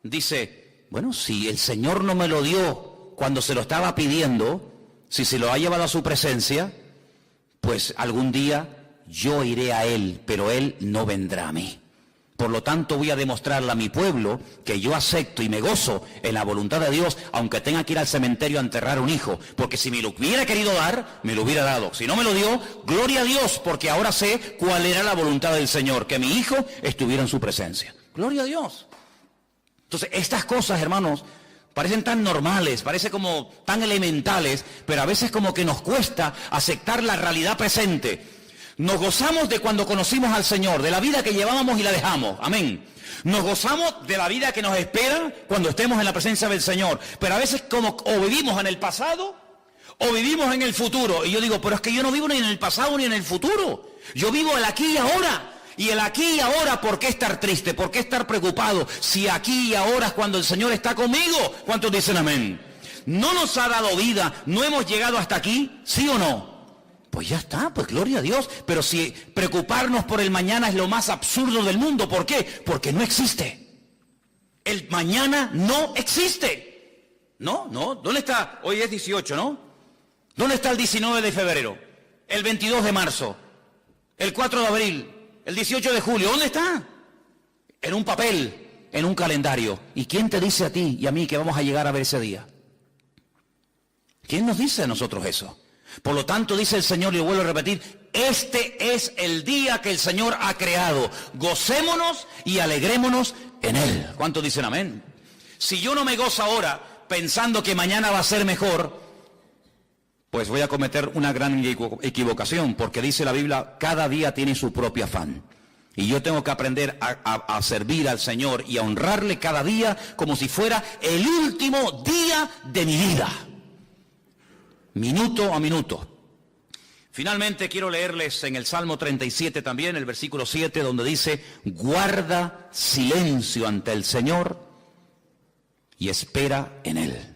dice, bueno, si el Señor no me lo dio cuando se lo estaba pidiendo, si se lo ha llevado a su presencia, pues algún día yo iré a Él, pero Él no vendrá a mí. Por lo tanto, voy a demostrarle a mi pueblo que yo acepto y me gozo en la voluntad de Dios, aunque tenga que ir al cementerio a enterrar un hijo. Porque si me lo hubiera querido dar, me lo hubiera dado. Si no me lo dio, gloria a Dios, porque ahora sé cuál era la voluntad del Señor, que mi hijo estuviera en su presencia. Gloria a Dios. Entonces, estas cosas, hermanos, parecen tan normales, parecen como tan elementales, pero a veces como que nos cuesta aceptar la realidad presente. Nos gozamos de cuando conocimos al Señor, de la vida que llevábamos y la dejamos. Amén. Nos gozamos de la vida que nos espera cuando estemos en la presencia del Señor. Pero a veces como o vivimos en el pasado o vivimos en el futuro. Y yo digo, pero es que yo no vivo ni en el pasado ni en el futuro. Yo vivo el aquí y ahora. Y el aquí y ahora, ¿por qué estar triste? ¿Por qué estar preocupado? Si aquí y ahora es cuando el Señor está conmigo. ¿Cuántos dicen amén? ¿No nos ha dado vida? ¿No hemos llegado hasta aquí? ¿Sí o no? Pues ya está, pues gloria a Dios. Pero si preocuparnos por el mañana es lo más absurdo del mundo, ¿por qué? Porque no existe. El mañana no existe. No, ¿dónde está? Hoy es 18, ¿no? ¿Dónde está el 19 de febrero? El 22 de marzo, el 4 de abril, el 18 de julio, ¿dónde está? En un papel, en un calendario. ¿Y quién te dice a ti y a mí que vamos a llegar a ver ese día? ¿Quién nos dice a nosotros eso? Por lo tanto, dice el Señor, y lo vuelvo a repetir, este es el día que el Señor ha creado. Gocémonos y alegrémonos en Él. ¿Cuántos dicen amén? Si yo no me gozo ahora pensando que mañana va a ser mejor, pues voy a cometer una gran equivocación, porque dice la Biblia, cada día tiene su propio afán. Y yo tengo que aprender a servir al Señor y a honrarle cada día como si fuera el último día de mi vida. Minuto a minuto. Finalmente quiero leerles en el Salmo 37 también, el versículo 7, donde dice, guarda silencio ante el Señor y espera en Él.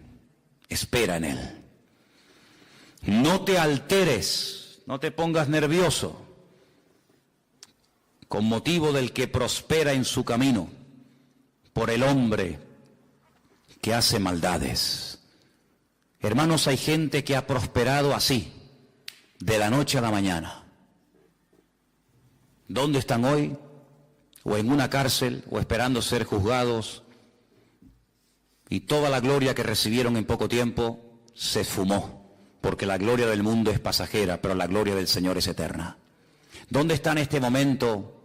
Espera en Él. No te alteres, no te pongas nervioso con motivo del que prospera en su camino, por el hombre que hace maldades. Hermanos, hay gente que ha prosperado así, de la noche a la mañana. ¿Dónde están hoy? O en una cárcel, o esperando ser juzgados. Y toda la gloria que recibieron en poco tiempo se esfumó. Porque la gloria del mundo es pasajera, pero la gloria del Señor es eterna. ¿Dónde está en este momento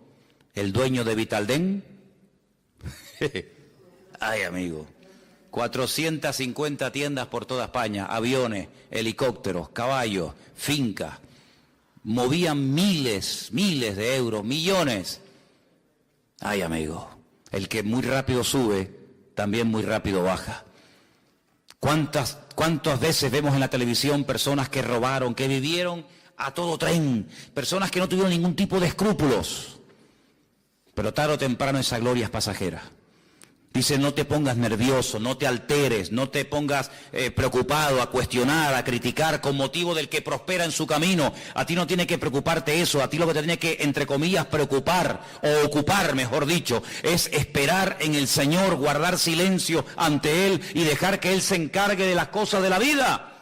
el dueño de Vitaldén? Ay, amigo. 450 tiendas por toda España, aviones, helicópteros, caballos, fincas. Movían miles de euros, millones. Ay, amigo, el que muy rápido sube, también muy rápido baja. ¿Cuántas veces vemos en la televisión personas que robaron, que vivieron a todo tren, personas que no tuvieron ningún tipo de escrúpulos? Pero tarde o temprano esa gloria es pasajera. Dice, no te pongas nervioso, no te alteres, no te pongas preocupado, a cuestionar, a criticar con motivo del que prospera en su camino. A ti no tiene que preocuparte eso, a ti lo que te tiene que, entre comillas, preocupar, o ocupar, mejor dicho, es esperar en el Señor, guardar silencio ante Él y dejar que Él se encargue de las cosas de la vida.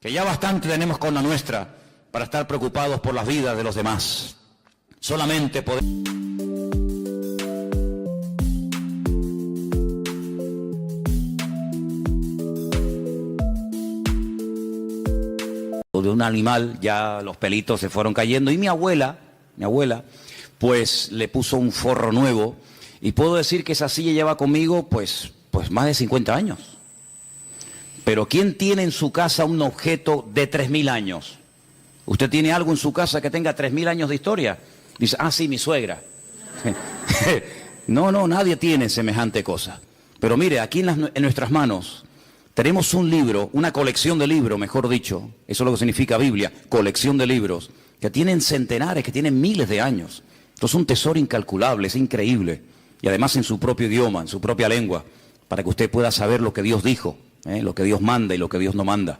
Que ya bastante tenemos con la nuestra para estar preocupados por las vidas de los demás. Solamente podemos... de un animal, ya los pelitos se fueron cayendo, y mi abuela, pues le puso un forro nuevo, y puedo decir que esa silla lleva conmigo, pues más de 50 años. Pero ¿quién tiene en su casa un objeto de 3000 años? ¿Usted tiene algo en su casa que tenga 3000 años de historia? Dice, sí, mi suegra. No, nadie tiene semejante cosa. Pero mire, aquí en nuestras manos tenemos un libro, una colección de libros, mejor dicho, eso es lo que significa Biblia, colección de libros, que tienen centenares, que tienen miles de años. Esto es un tesoro incalculable, es increíble. Y además en su propio idioma, en su propia lengua, para que usted pueda saber lo que Dios dijo, lo que Dios manda y lo que Dios no manda.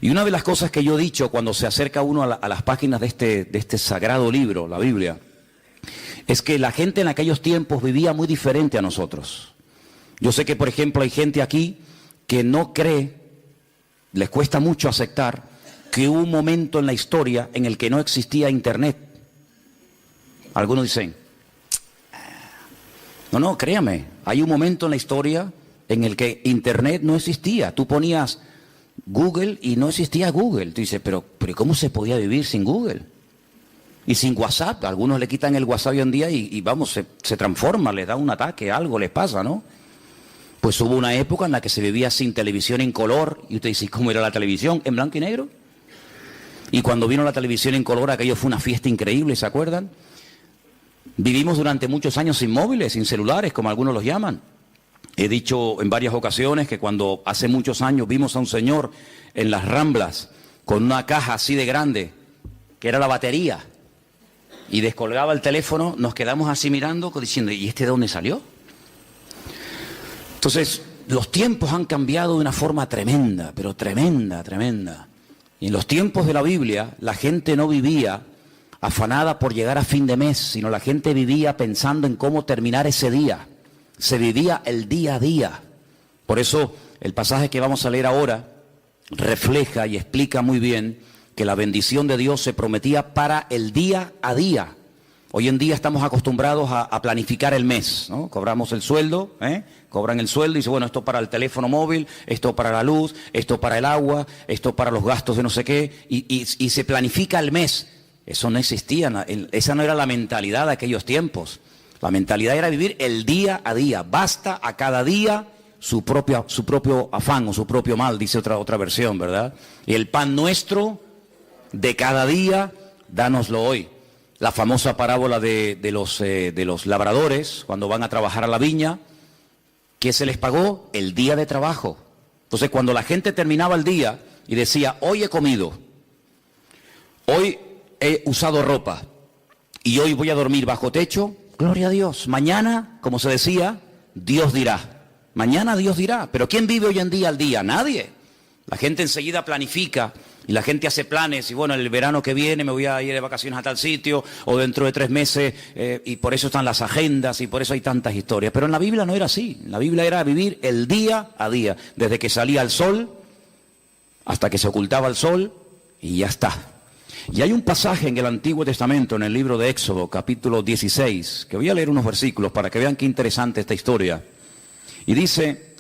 Y una de las cosas que yo he dicho cuando se acerca uno a las páginas de este sagrado libro, la Biblia, es que la gente en aquellos tiempos vivía muy diferente a nosotros. Yo sé que, por ejemplo, hay gente aquí que no cree, les cuesta mucho aceptar que hubo un momento en la historia en el que no existía Internet. Algunos dicen, no, créame, hay un momento en la historia en el que Internet no existía. Tú ponías Google y no existía Google. Tú dices, pero ¿cómo se podía vivir sin Google? Y sin WhatsApp. Algunos le quitan el WhatsApp hoy en día y vamos, se transforma, les da un ataque, algo les pasa, ¿no? Pues hubo una época en la que se vivía sin televisión en color. Y usted dice, ¿cómo era la televisión? ¿En blanco y negro? Y cuando vino la televisión en color, aquello fue una fiesta increíble, ¿se acuerdan? Vivimos durante muchos años sin móviles, sin celulares, como algunos los llaman. He dicho en varias ocasiones que cuando hace muchos años vimos a un señor en las Ramblas con una caja así de grande, que era la batería, y descolgaba el teléfono, nos quedamos así mirando, diciendo, ¿y este de dónde salió? Entonces, los tiempos han cambiado de una forma tremenda, pero tremenda, tremenda. Y en los tiempos de la Biblia, la gente no vivía afanada por llegar a fin de mes, sino la gente vivía pensando en cómo terminar ese día. Se vivía el día a día. Por eso el pasaje que vamos a leer ahora refleja y explica muy bien que la bendición de Dios se prometía para el día a día. Hoy en día estamos acostumbrados a planificar el mes, ¿no? Cobramos el sueldo, cobran el sueldo y dicen, bueno, esto para el teléfono móvil, esto para la luz, esto para el agua, esto para los gastos de no sé qué, y se planifica el mes. Eso no existía, esa no era la mentalidad de aquellos tiempos. La mentalidad era vivir el día a día. Basta a cada día su propio afán o su propio mal, dice otra versión, ¿verdad? Y el pan nuestro de cada día, dánoslo hoy. La famosa parábola de los labradores, cuando van a trabajar a la viña, ¿qué se les pagó? El día de trabajo. Entonces, cuando la gente terminaba el día y decía, hoy he comido, hoy he usado ropa y hoy voy a dormir bajo techo, gloria a Dios. Mañana, como se decía, Dios dirá. Mañana Dios dirá. Pero ¿quién vive hoy en día al día? Nadie. La gente enseguida planifica y la gente hace planes y bueno, el verano que viene me voy a ir de vacaciones a tal sitio o dentro de 3 meses y por eso están las agendas y por eso hay tantas historias. Pero en la Biblia no era así. En la Biblia era vivir el día a día, desde que salía el sol hasta que se ocultaba el sol y ya está. Y hay un pasaje en el Antiguo Testamento, en el libro de Éxodo, capítulo 16, que voy a leer unos versículos para que vean qué interesante esta historia. Y dice,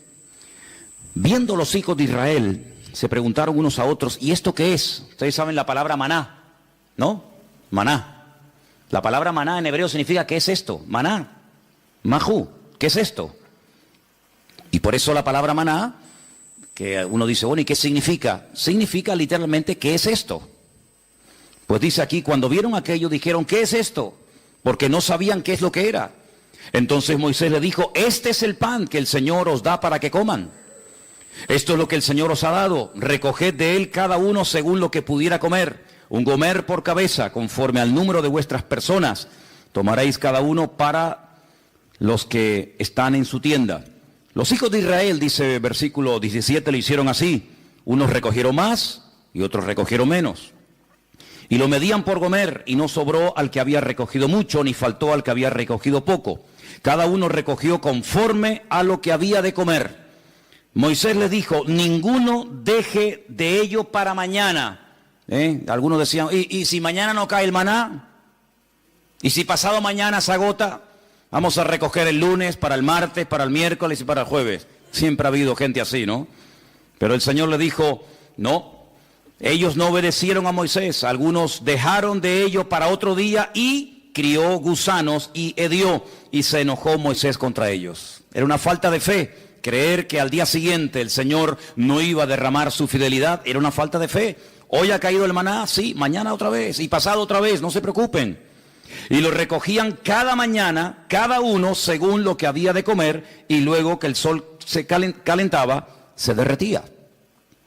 viendo los hijos de Israel, se preguntaron unos a otros, ¿y esto qué es? Ustedes saben la palabra maná, ¿no? Maná. La palabra maná en hebreo significa, ¿qué es esto? Maná. Majú, ¿qué es esto? Y por eso la palabra maná, que uno dice, bueno, ¿y qué significa? Significa literalmente, ¿qué es esto? Pues dice aquí, cuando vieron aquello, dijeron, ¿qué es esto? Porque no sabían qué es lo que era. Entonces Moisés le dijo, este es el pan que el Señor os da para que coman. Esto es lo que el Señor os ha dado. Recoged de él cada uno según lo que pudiera comer. Un gomer por cabeza, conforme al número de vuestras personas. Tomaréis cada uno para los que están en su tienda. Los hijos de Israel, dice versículo 17, le hicieron así. Unos recogieron más y otros recogieron menos. Y lo medían por gomer, y no sobró al que había recogido mucho, ni faltó al que había recogido poco. Cada uno recogió conforme a lo que había de comer. Moisés les dijo, ninguno deje de ello para mañana. Algunos decían, ¿y si mañana no cae el maná? ¿Y si pasado mañana se agota? Vamos a recoger el lunes, para el martes, para el miércoles y para el jueves. Siempre ha habido gente así, ¿no? Pero el Señor le dijo, no. Ellos no obedecieron a Moisés, algunos dejaron de ello para otro día y crió gusanos y hedió, y se enojó Moisés contra ellos. Era una falta de fe, creer que al día siguiente el Señor no iba a derramar su fidelidad, era una falta de fe. Hoy ha caído el maná, sí, mañana otra vez, y pasado otra vez, no se preocupen. Y lo recogían cada mañana, cada uno según lo que había de comer, y luego que el sol se calentaba, se derretía.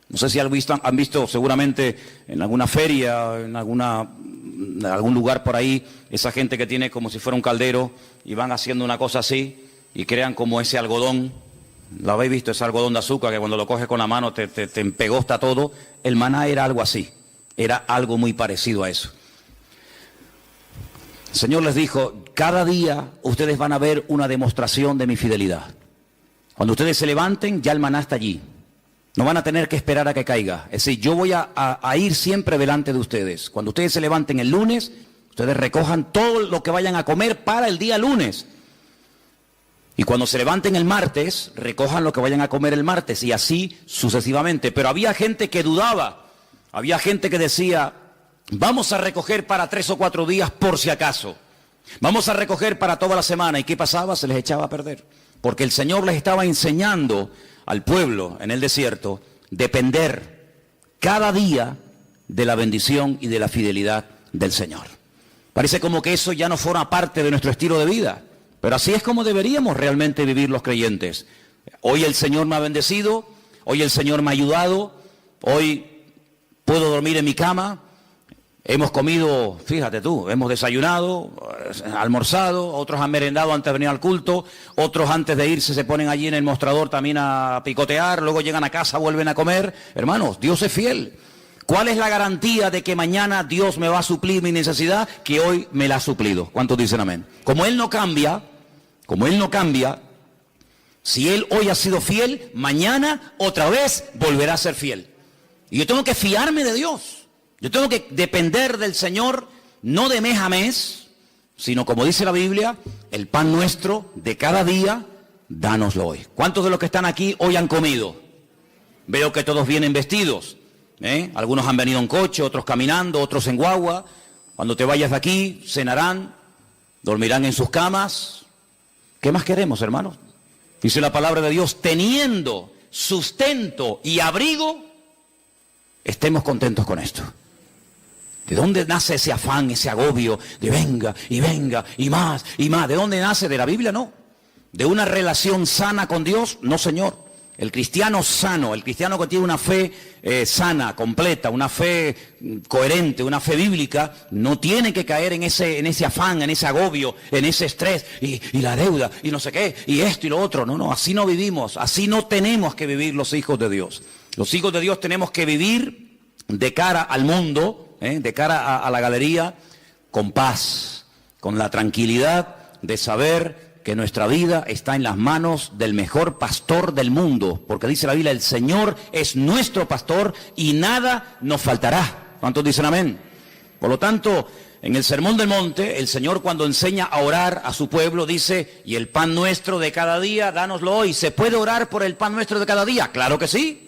No sé si han visto seguramente en alguna feria, en algún lugar por ahí, esa gente que tiene como si fuera un caldero y van haciendo una cosa así y crean como ese algodón Lo habéis visto, ese algodón de azúcar que cuando lo coges con la mano te empegosta todo. El maná era algo así, era algo muy parecido a eso. El Señor les dijo, cada día ustedes van a ver una demostración de mi fidelidad. Cuando ustedes se levanten, ya el maná está allí. No van a tener que esperar a que caiga. Es decir, yo voy a ir siempre delante de ustedes. Cuando ustedes se levanten el lunes, ustedes recojan todo lo que vayan a comer para el día lunes. Y cuando se levanten el martes, recojan lo que vayan a comer el martes, y así sucesivamente. Pero había gente que dudaba, había gente que decía, vamos a recoger para 3 o 4 días por si acaso. Vamos a recoger para toda la semana. ¿Y qué pasaba? Se les echaba a perder. Porque el Señor les estaba enseñando al pueblo en el desierto depender cada día de la bendición y de la fidelidad del Señor. Parece como que eso ya no forma parte de nuestro estilo de vida. Pero así es como deberíamos realmente vivir los creyentes. Hoy el Señor me ha bendecido, hoy el Señor me ha ayudado, hoy puedo dormir en mi cama, hemos comido, fíjate tú, hemos desayunado, almorzado, otros han merendado antes de venir al culto, otros antes de irse se ponen allí en el mostrador también a picotear, luego llegan a casa, vuelven a comer. Hermanos, Dios es fiel. ¿Cuál es la garantía de que mañana Dios me va a suplir mi necesidad? Que hoy me la ha suplido. ¿Cuántos dicen amén? Como Él no cambia, si Él hoy ha sido fiel, mañana otra vez volverá a ser fiel. Y yo tengo que fiarme de Dios. Yo tengo que depender del Señor, no de mes a mes, sino como dice la Biblia, el pan nuestro de cada día, dánoslo hoy. ¿Cuántos de los que están aquí hoy han comido? Veo que todos vienen vestidos. Algunos han venido en coche, otros caminando, otros en guagua. Cuando te vayas de aquí, cenarán, dormirán en sus camas. ¿Qué más queremos, hermanos? Dice la palabra de Dios, teniendo sustento y abrigo, estemos contentos con esto. ¿De dónde nace ese afán, ese agobio de venga y más y más? ¿De dónde nace? ¿De la Biblia? No. ¿De una relación sana con Dios? No, Señor. El cristiano sano, el cristiano que tiene una fe sana, completa, una fe coherente, una fe bíblica, no tiene que caer en ese afán, en ese agobio, en ese estrés, y la deuda, y no sé qué, y esto y lo otro. No, así no vivimos, así no tenemos que vivir los hijos de Dios. Los hijos de Dios tenemos que vivir de cara al mundo, de cara a la galería, con paz, con la tranquilidad de saber que nuestra vida está en las manos del mejor pastor del mundo, porque dice la Biblia, el Señor es nuestro pastor y nada nos faltará. ¿Cuántos dicen amén? Por lo tanto, en el Sermón del Monte, el Señor cuando enseña a orar a su pueblo dice, y el pan nuestro de cada día, dánoslo hoy. ¿Se puede orar por el pan nuestro de cada día? Claro que sí.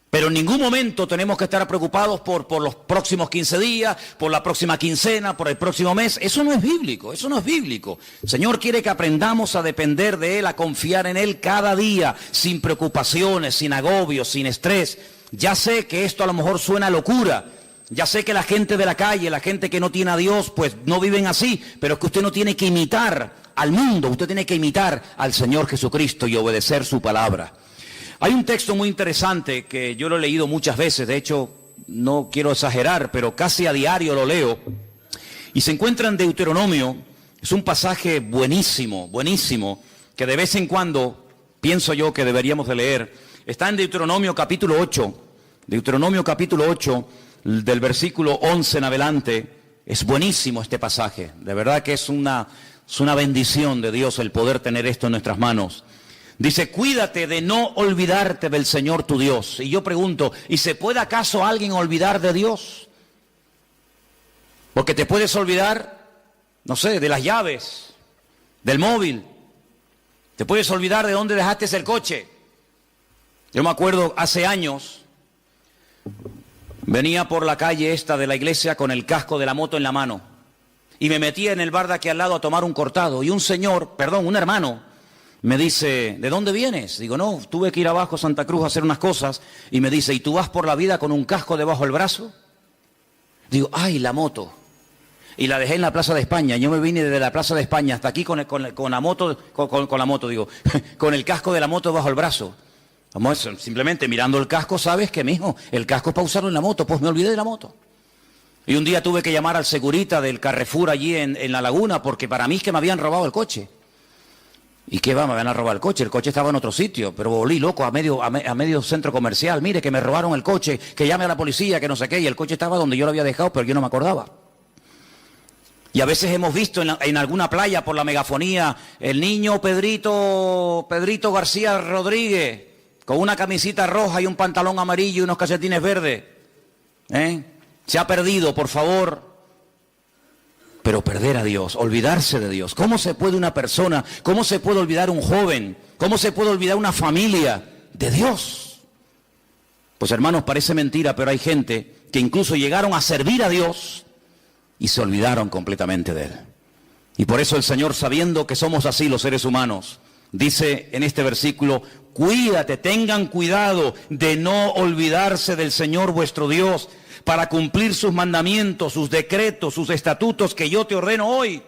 Pero en ningún momento tenemos que estar preocupados por los próximos 15 días, por la próxima quincena, por el próximo mes. Eso no es bíblico, eso no es bíblico. El Señor quiere que aprendamos a depender de Él, a confiar en Él cada día, sin preocupaciones, sin agobios, sin estrés. Ya sé que esto a lo mejor suena locura. Ya sé que la gente de la calle, la gente que no tiene a Dios, pues no viven así. Pero es que usted no tiene que imitar al mundo, usted tiene que imitar al Señor Jesucristo y obedecer su palabra. Hay un texto muy interesante que yo lo he leído muchas veces, de hecho no quiero exagerar, pero casi a diario lo leo, y se encuentra en Deuteronomio. Es un pasaje buenísimo, buenísimo, que de vez en cuando pienso yo que deberíamos de leer. Está en Deuteronomio capítulo 8, del versículo 11 en adelante. Es buenísimo este pasaje, de verdad que es una bendición de Dios el poder tener esto en nuestras manos. Dice, cuídate de no olvidarte del Señor tu Dios. Y yo pregunto, ¿y se puede acaso alguien olvidar de Dios? Porque te puedes olvidar, no sé, de las llaves, del móvil. Te puedes olvidar de dónde dejaste el coche. Yo me acuerdo hace años, venía por la calle esta de la iglesia con el casco de la moto en la mano. Y me metía en el bar de aquí al lado a tomar un cortado. Y un hermano, me dice, ¿de dónde vienes? Digo, no, tuve que ir abajo a Santa Cruz a hacer unas cosas. Y me dice, ¿y tú vas por la vida con un casco debajo del brazo? Digo, ¡ay, la moto! Y la dejé en la Plaza de España. Yo me vine desde la Plaza de España hasta aquí con la moto, con el casco de la moto bajo el brazo. Vamos, simplemente mirando el casco, sabes que, mijo, el casco es para usarlo en la moto. Pues me olvidé de la moto. Y un día tuve que llamar al segurita del Carrefour allí en la laguna, porque para mí es que me habían robado el coche. ¿Y qué va? Me van a robar el coche. El coche estaba en otro sitio, pero volví loco a medio centro comercial. Mire, que me robaron el coche, que llame a la policía, que no sé qué. Y el coche estaba donde yo lo había dejado, pero yo no me acordaba. Y a veces hemos visto en alguna playa por la megafonía, el niño Pedrito García Rodríguez, con una camisita roja y un pantalón amarillo y unos calcetines verdes. Se ha perdido, por favor. Pero perder a Dios, olvidarse de Dios. ¿Cómo se puede una persona, cómo se puede olvidar un joven, cómo se puede olvidar una familia de Dios? Pues hermanos, parece mentira, pero hay gente que incluso llegaron a servir a Dios y se olvidaron completamente de Él. Y por eso el Señor, sabiendo que somos así los seres humanos, dice en este versículo: cuídate, tengan cuidado de no olvidarse del Señor vuestro Dios, para cumplir sus mandamientos, sus decretos, sus estatutos que yo te ordeno hoy.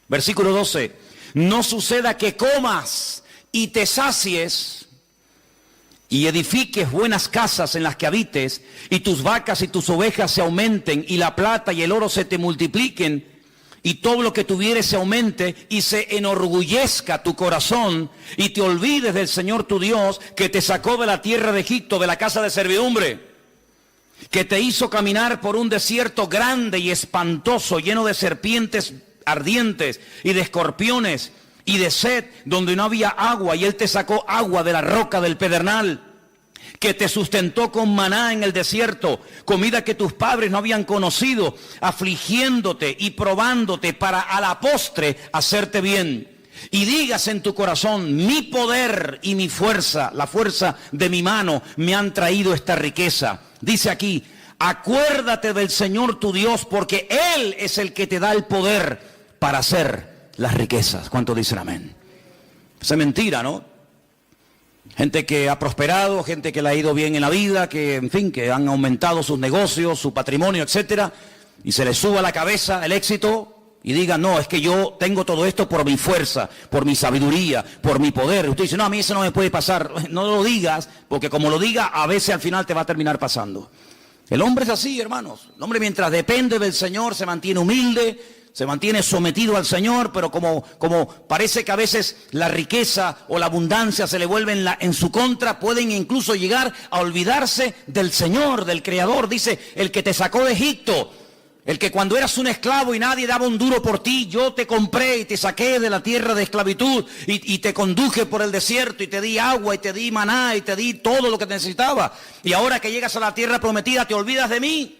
Versículo 12. No suceda que comas y te sacies y edifiques buenas casas en las que habites, y tus vacas y tus ovejas se aumenten, y la plata y el oro se te multipliquen, y todo lo que tuvieres se aumente, y se enorgullezca tu corazón, y te olvides del Señor tu Dios, que te sacó de la tierra de Egipto, de la casa de servidumbre, que te hizo caminar por un desierto grande y espantoso, lleno de serpientes ardientes y de escorpiones y de sed, donde no había agua, y Él te sacó agua de la roca del pedernal, que te sustentó con maná en el desierto, comida que tus padres no habían conocido, afligiéndote y probándote para a la postre hacerte bien. Y digas en tu corazón: mi poder y mi fuerza, la fuerza de mi mano, me han traído esta riqueza. Dice aquí: acuérdate del Señor tu Dios, porque Él es el que te da el poder para hacer las riquezas. ¿Cuántos dicen amén? Es mentira, ¿no? Gente que ha prosperado, gente que le ha ido bien en la vida, que en fin, que han aumentado sus negocios, su patrimonio, etcétera, y se les suba a la cabeza el éxito y digan: no, es que yo tengo todo esto por mi fuerza, por mi sabiduría, por mi poder. Usted dice: no, a mí eso no me puede pasar. No lo digas, porque como lo diga, a veces al final te va a terminar pasando. El hombre es así, hermanos. El hombre, mientras depende del Señor, se mantiene humilde, se mantiene sometido al Señor, pero como parece que a veces la riqueza o la abundancia se le vuelven en su contra, pueden incluso llegar a olvidarse del Señor, del Creador. Dice: el que te sacó de Egipto, el que cuando eras un esclavo y nadie daba un duro por ti, yo te compré y te saqué de la tierra de esclavitud y te conduje por el desierto y te di agua y te di maná y te di todo lo que necesitaba. Y ahora que llegas a la tierra prometida te olvidas de mí,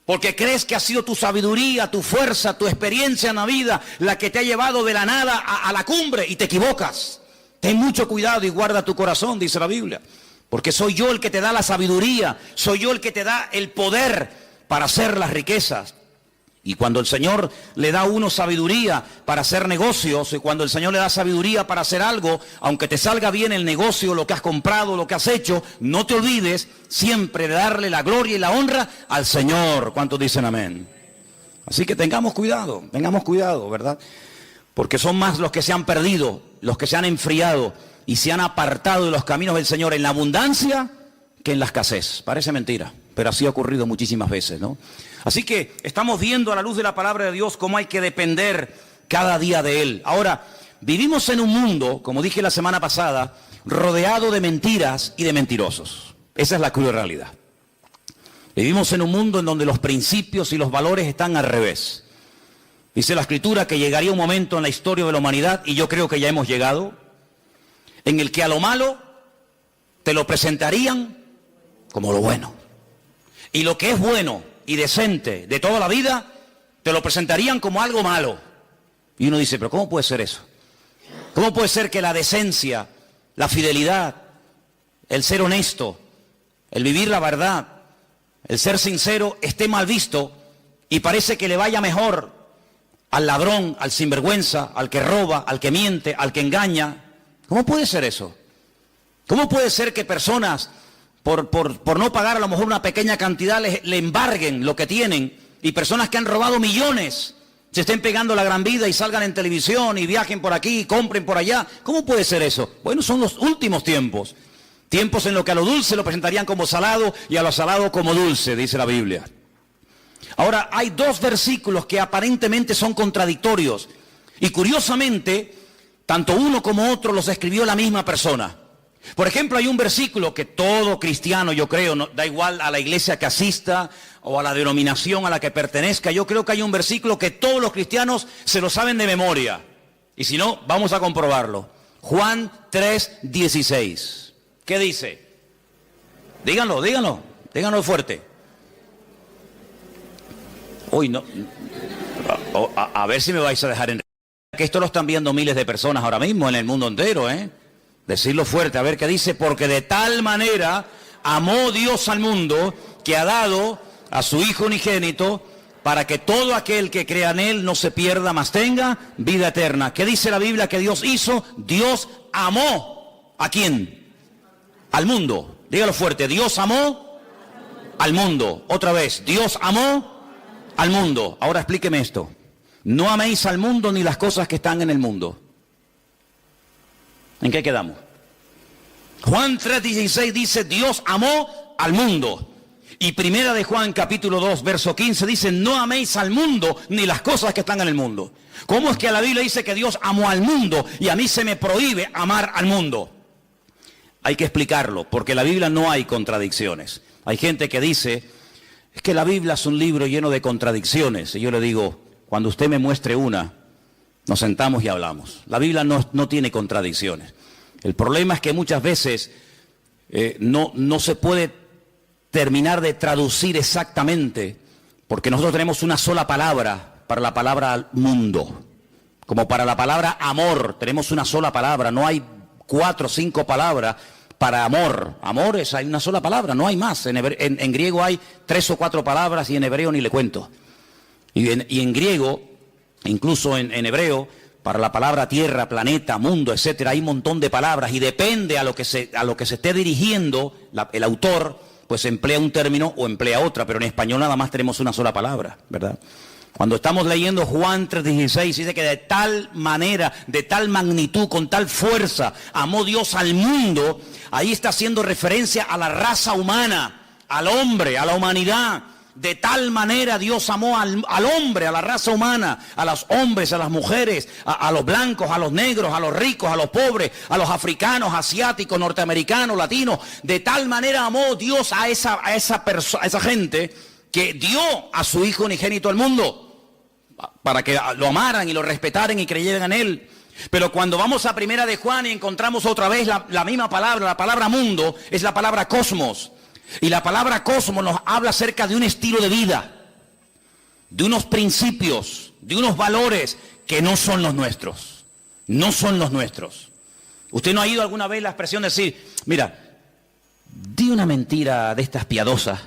porque crees que ha sido tu sabiduría, tu fuerza, tu experiencia en la vida la que te ha llevado de la nada a la cumbre, y te equivocas. Ten mucho cuidado y guarda tu corazón, dice la Biblia, porque soy yo el que te da la sabiduría, soy yo el que te da el poder para hacer las riquezas. Y cuando el Señor le da a uno sabiduría para hacer negocios, y cuando el Señor le da sabiduría para hacer algo, aunque te salga bien el negocio, lo que has comprado, lo que has hecho, no te olvides siempre de darle la gloria y la honra al Señor. ¿Cuántos dicen amén? Así que tengamos cuidado, ¿verdad? Porque son más los que se han perdido, los que se han enfriado y se han apartado de los caminos del Señor en la abundancia que en la escasez. Parece mentira, pero así ha ocurrido muchísimas veces, ¿no? Así que estamos viendo a la luz de la palabra de Dios cómo hay que depender cada día de Él. Ahora, vivimos en un mundo, como dije la semana pasada, rodeado de mentiras y de mentirosos. Esa es la cruda realidad. Vivimos en un mundo en donde los principios y los valores están al revés. Dice la Escritura que llegaría un momento en la historia de la humanidad, y yo creo que ya hemos llegado, en el que a lo malo te lo presentarían como lo bueno. Y lo que es bueno y decente de toda la vida, te lo presentarían como algo malo. Y uno dice: pero ¿cómo puede ser eso? ¿Cómo puede ser que la decencia, la fidelidad, el ser honesto, el vivir la verdad, el ser sincero esté mal visto y parece que le vaya mejor al ladrón, al sinvergüenza, al que roba, al que miente, al que engaña? ¿Cómo puede ser eso? ¿Cómo puede ser que personas por no pagar a lo mejor una pequeña cantidad le embarguen lo que tienen, y personas que han robado millones se estén pegando la gran vida y salgan en televisión y viajen por aquí y compren por allá? ¿Cómo puede ser eso? Bueno, son los últimos tiempos. Tiempos en los que a lo dulce lo presentarían como salado y a lo salado como dulce, dice la Biblia. Ahora, hay dos versículos que aparentemente son contradictorios. Y curiosamente, tanto uno como otro los escribió la misma persona. Por ejemplo, hay un versículo que todo cristiano, yo creo, no, da igual a la iglesia que asista o a la denominación a la que pertenezca, yo creo que hay un versículo que todos los cristianos se lo saben de memoria. Y si no, vamos a comprobarlo. Juan 3:16. ¿Qué dice? Díganlo, díganlo, díganlo fuerte. Uy, no. A ver si me vais a dejar en... Que esto lo están viendo miles de personas ahora mismo en el mundo entero, ¿eh? Decirlo fuerte, a ver qué dice. Porque de tal manera amó Dios al mundo que ha dado a su Hijo unigénito para que todo aquel que crea en Él no se pierda, mas tenga vida eterna. ¿Qué dice la Biblia que Dios hizo? Dios amó. ¿A quién? Al mundo. Dígalo fuerte. Dios amó al mundo. Otra vez. Dios amó al mundo. Ahora explíqueme esto. No améis al mundo ni las cosas que están en el mundo. ¿En qué quedamos? Juan 3:16 dice, Dios amó al mundo. Y primera de Juan capítulo 2, verso 15 dice, no améis al mundo ni las cosas que están en el mundo. ¿Cómo es que la Biblia dice que Dios amó al mundo y a mí se me prohíbe amar al mundo? Hay que explicarlo, porque en la Biblia no hay contradicciones. Hay gente que dice, es que la Biblia es un libro lleno de contradicciones. Y yo le digo, cuando usted me muestre una, nos sentamos y hablamos. La Biblia no tiene contradicciones. El problema es que muchas veces no se puede terminar de traducir exactamente, porque nosotros tenemos una sola palabra para la palabra mundo. Como para la palabra amor, tenemos una sola palabra, no hay 4 o 5 palabras para amor. Amor hay una sola palabra, no hay más. En griego hay 3 o 4 palabras y en hebreo ni le cuento. Y en griego, incluso en hebreo, para la palabra tierra, planeta, mundo, etcétera, hay un montón de palabras y depende a lo que se esté dirigiendo el autor, pues emplea un término o emplea otra, pero en español nada más tenemos una sola palabra, ¿verdad? Cuando estamos leyendo Juan 3:16, dice que de tal manera, de tal magnitud, con tal fuerza, amó Dios al mundo. Ahí está haciendo referencia a la raza humana, al hombre, a la humanidad. De tal manera Dios amó al hombre, a la raza humana, a los hombres, a las mujeres, a los blancos, a los negros, a los ricos, a los pobres, a los africanos, asiáticos, norteamericanos, latinos. De tal manera amó Dios a esa gente que dio a su Hijo unigénito al mundo para que lo amaran y lo respetaran y creyeran en Él. Pero cuando vamos a primera de Juan y encontramos otra vez la misma palabra, la palabra mundo, es la palabra cosmos. Y la palabra cosmos nos habla acerca de un estilo de vida, de unos principios, de unos valores que no son los nuestros. No son los nuestros. ¿Usted no ha oído alguna vez la expresión de decir, mira, di una mentira de estas piadosas?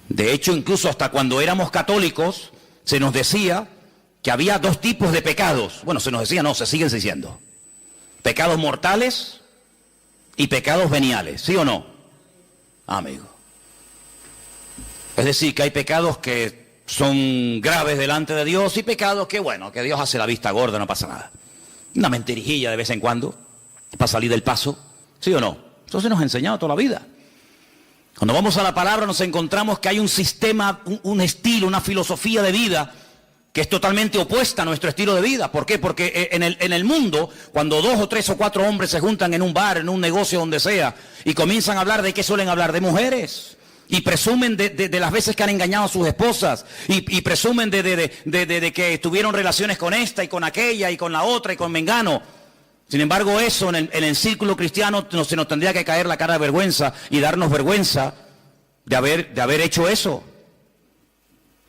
De hecho, incluso hasta cuando éramos católicos, se nos decía que había 2 tipos de pecados. Bueno, se nos decía, no, se siguen diciendo. Pecados mortales y pecados veniales, ¿sí o no? Amigo. Es decir, que hay pecados que son graves delante de Dios y pecados que, bueno, que Dios hace la vista gorda, no pasa nada. Una mentirijilla de vez en cuando, para salir del paso, ¿sí o no? Eso se nos ha enseñado toda la vida. Cuando vamos a la palabra nos encontramos que hay un sistema, un estilo, una filosofía de vida que es totalmente opuesta a nuestro estilo de vida. ¿Por qué? Porque en el mundo, cuando 2 o 3 o 4 hombres se juntan en un bar, en un negocio, donde sea, y comienzan a hablar, ¿de qué suelen hablar? De mujeres. Y presumen de las veces que han engañado a sus esposas. Y presumen de que tuvieron relaciones con esta y con aquella y con la otra y con mengano. Sin embargo, eso en el círculo cristiano se nos tendría que caer la cara de vergüenza y darnos vergüenza de haber hecho eso.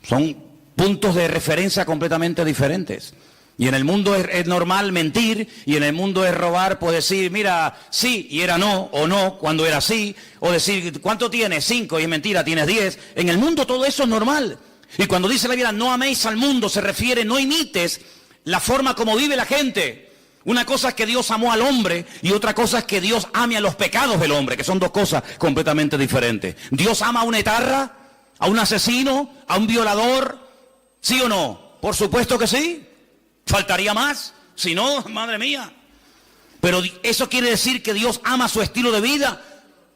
Son puntos de referencia completamente diferentes. Y en el mundo es normal mentir, y en el mundo es robar, pues decir, mira, sí, y era no, o no, cuando era sí, o decir, ¿cuánto tienes? 5, y es mentira, tienes 10. En el mundo todo eso es normal. Y cuando dice la Biblia, no améis al mundo, se refiere, no imites la forma como vive la gente. Una cosa es que Dios amó al hombre, y otra cosa es que Dios ame a los pecados del hombre, que son 2 cosas completamente diferentes. ¿Dios ama a un etarra, a un asesino, a un violador? ¿Sí o no? Por supuesto que sí. Faltaría más. Si no, madre mía. Pero eso quiere decir que Dios ama su estilo de vida.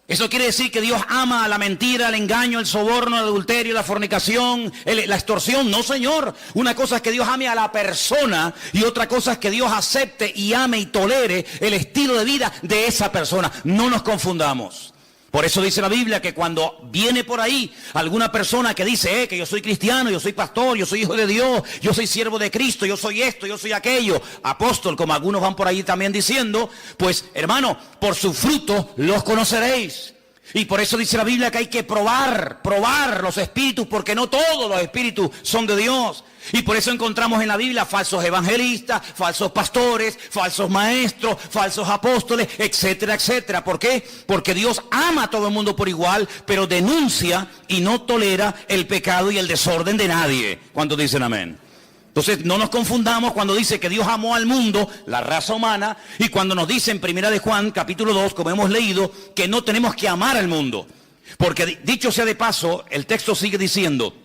Eso quiere decir que Dios ama la mentira, el engaño, el soborno, el adulterio, la fornicación, la extorsión. No, Señor. Una cosa es que Dios ame a la persona y otra cosa es que Dios acepte y ame y tolere el estilo de vida de esa persona. No nos confundamos. Por eso dice la Biblia que cuando viene por ahí alguna persona que dice que yo soy cristiano, yo soy pastor, yo soy hijo de Dios, yo soy siervo de Cristo, yo soy esto, yo soy aquello, apóstol, como algunos van por ahí también diciendo, pues hermano, por sus frutos los conoceréis. Y por eso dice la Biblia que hay que probar los espíritus, porque no todos los espíritus son de Dios. Y por eso encontramos en la Biblia falsos evangelistas, falsos pastores, falsos maestros, falsos apóstoles, etcétera, etcétera. ¿Por qué? Porque Dios ama a todo el mundo por igual, pero denuncia y no tolera el pecado y el desorden de nadie. ¿Cuántos dicen amén? Entonces no nos confundamos cuando dice que Dios amó al mundo, la raza humana, y cuando nos dice en 1 de Juan, capítulo 2, como hemos leído, que no tenemos que amar al mundo. Porque dicho sea de paso, el texto sigue diciendo,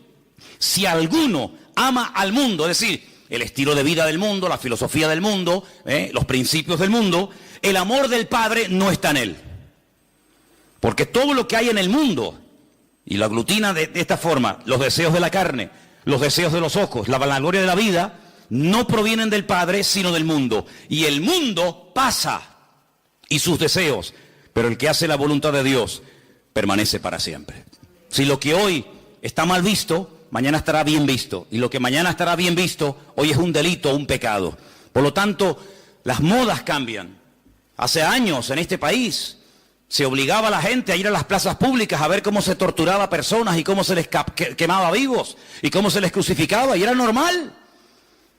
si alguno ama al mundo, es decir, el estilo de vida del mundo, la filosofía del mundo, los principios del mundo, el amor del Padre no está en él. Porque todo lo que hay en el mundo, y lo aglutina de esta forma, los deseos de la carne, los deseos de los ojos, la vanagloria de la vida, no provienen del Padre, sino del mundo. Y el mundo pasa, y sus deseos, pero el que hace la voluntad de Dios permanece para siempre. Si lo que hoy está mal visto, mañana estará bien visto. Y lo que mañana estará bien visto, hoy es un delito, un pecado. Por lo tanto, las modas cambian. Hace años en este país se obligaba a la gente a ir a las plazas públicas a ver cómo se torturaba a personas y cómo se les quemaba vivos y cómo se les crucificaba, y era normal.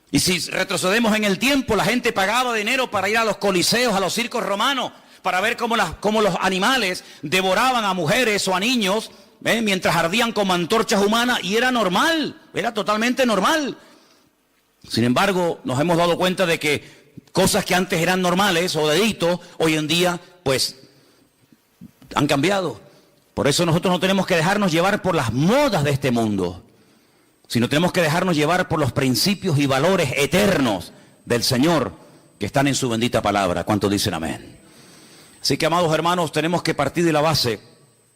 Y si retrocedemos en el tiempo, la gente pagaba dinero para ir a los coliseos, a los circos romanos, para ver cómo los animales devoraban a mujeres o a niños, mientras ardían como antorchas humanas, y era normal, era totalmente normal. Sin embargo, nos hemos dado cuenta de que cosas que antes eran normales o delitos, hoy en día, pues, han cambiado. Por eso nosotros no tenemos que dejarnos llevar por las modas de este mundo, sino tenemos que dejarnos llevar por los principios y valores eternos del Señor que están en su bendita palabra. ¿Cuántos dicen amén? Así que, amados hermanos, tenemos que partir de la base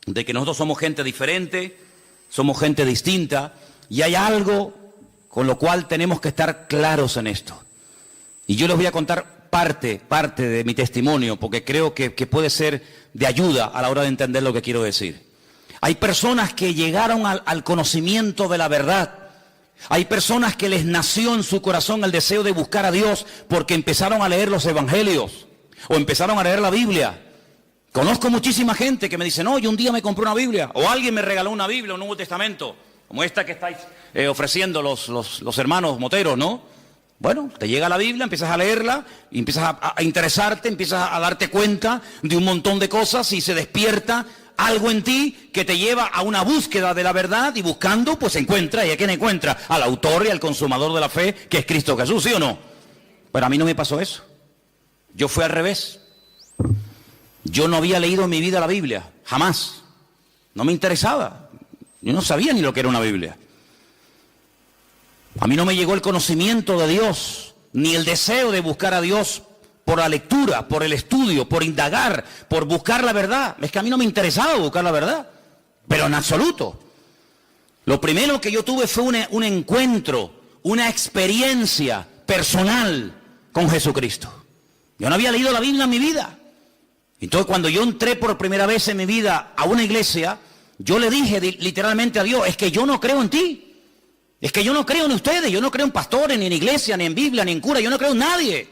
de que nosotros somos gente diferente, somos gente distinta, y hay algo con lo cual tenemos que estar claros en esto. Y yo les voy a contar parte de mi testimonio, porque creo que puede ser de ayuda a la hora de entender lo que quiero decir. Hay personas que llegaron al conocimiento de la verdad. Hay personas que les nació en su corazón el deseo de buscar a Dios porque empezaron a leer los evangelios o empezaron a leer la Biblia. Conozco muchísima gente que me dice, no, yo un día me compré una Biblia, o alguien me regaló una Biblia, un Nuevo Testamento, como esta que estáis ofreciendo los hermanos moteros, ¿no? Bueno, te llega la Biblia, empiezas a leerla, y empiezas a interesarte, empiezas a darte cuenta de un montón de cosas y se despierta algo en ti que te lleva a una búsqueda de la verdad, y buscando, pues encuentra. ¿Y a quién encuentra? Al autor y al consumador de la fe, que es Cristo Jesús, ¿sí o no? Pero a mí no me pasó eso. Yo fui al revés. Yo no había leído en mi vida la Biblia, jamás. No me interesaba. Yo no sabía ni lo que era una Biblia. A mí no me llegó el conocimiento de Dios, ni el deseo de buscar a Dios por la lectura, por el estudio, por indagar, por buscar la verdad. Es que a mí no me interesaba buscar la verdad, pero en absoluto. Lo primero que yo tuve fue un encuentro, una experiencia personal con Jesucristo. Yo no había leído la Biblia en mi vida. Entonces, cuando yo entré por primera vez en mi vida a una iglesia, yo le dije literalmente a Dios, es que yo no creo en ti. Es que yo no creo en ustedes, yo no creo en pastores, ni en iglesia, ni en Biblia, ni en cura, yo no creo en nadie.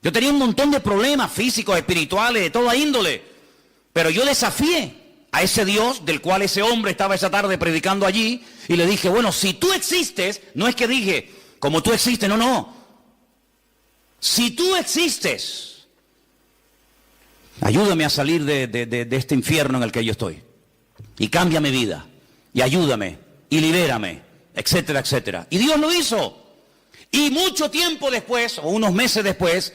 Yo tenía un montón de problemas físicos, espirituales, de toda índole. Pero yo desafié a ese Dios del cual ese hombre estaba esa tarde predicando allí, y le dije, bueno, si tú existes, no es que dije, como tú existes, no. Si tú existes, ayúdame a salir de este infierno en el que yo estoy. Y cambia mi vida, y ayúdame, y libérame, etcétera, etcétera. Y Dios lo hizo. Y mucho tiempo después, o unos meses después,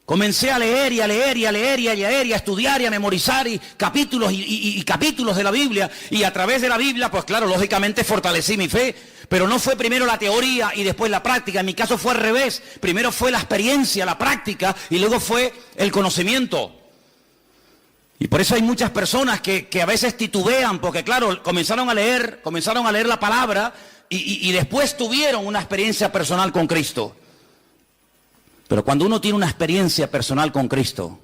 comencé a leer y a leer y a leer y a leer y a estudiar y a memorizar capítulos y capítulos de la Biblia. Y a través de la Biblia, pues claro, lógicamente fortalecí mi fe. Pero no fue primero la teoría y después la práctica. En mi caso fue al revés. Primero fue la experiencia, la práctica, y luego fue el conocimiento. Y por eso hay muchas personas que a veces titubean, porque claro, comenzaron a leer la palabra y después tuvieron una experiencia personal con Cristo. Pero cuando uno tiene una experiencia personal con Cristo,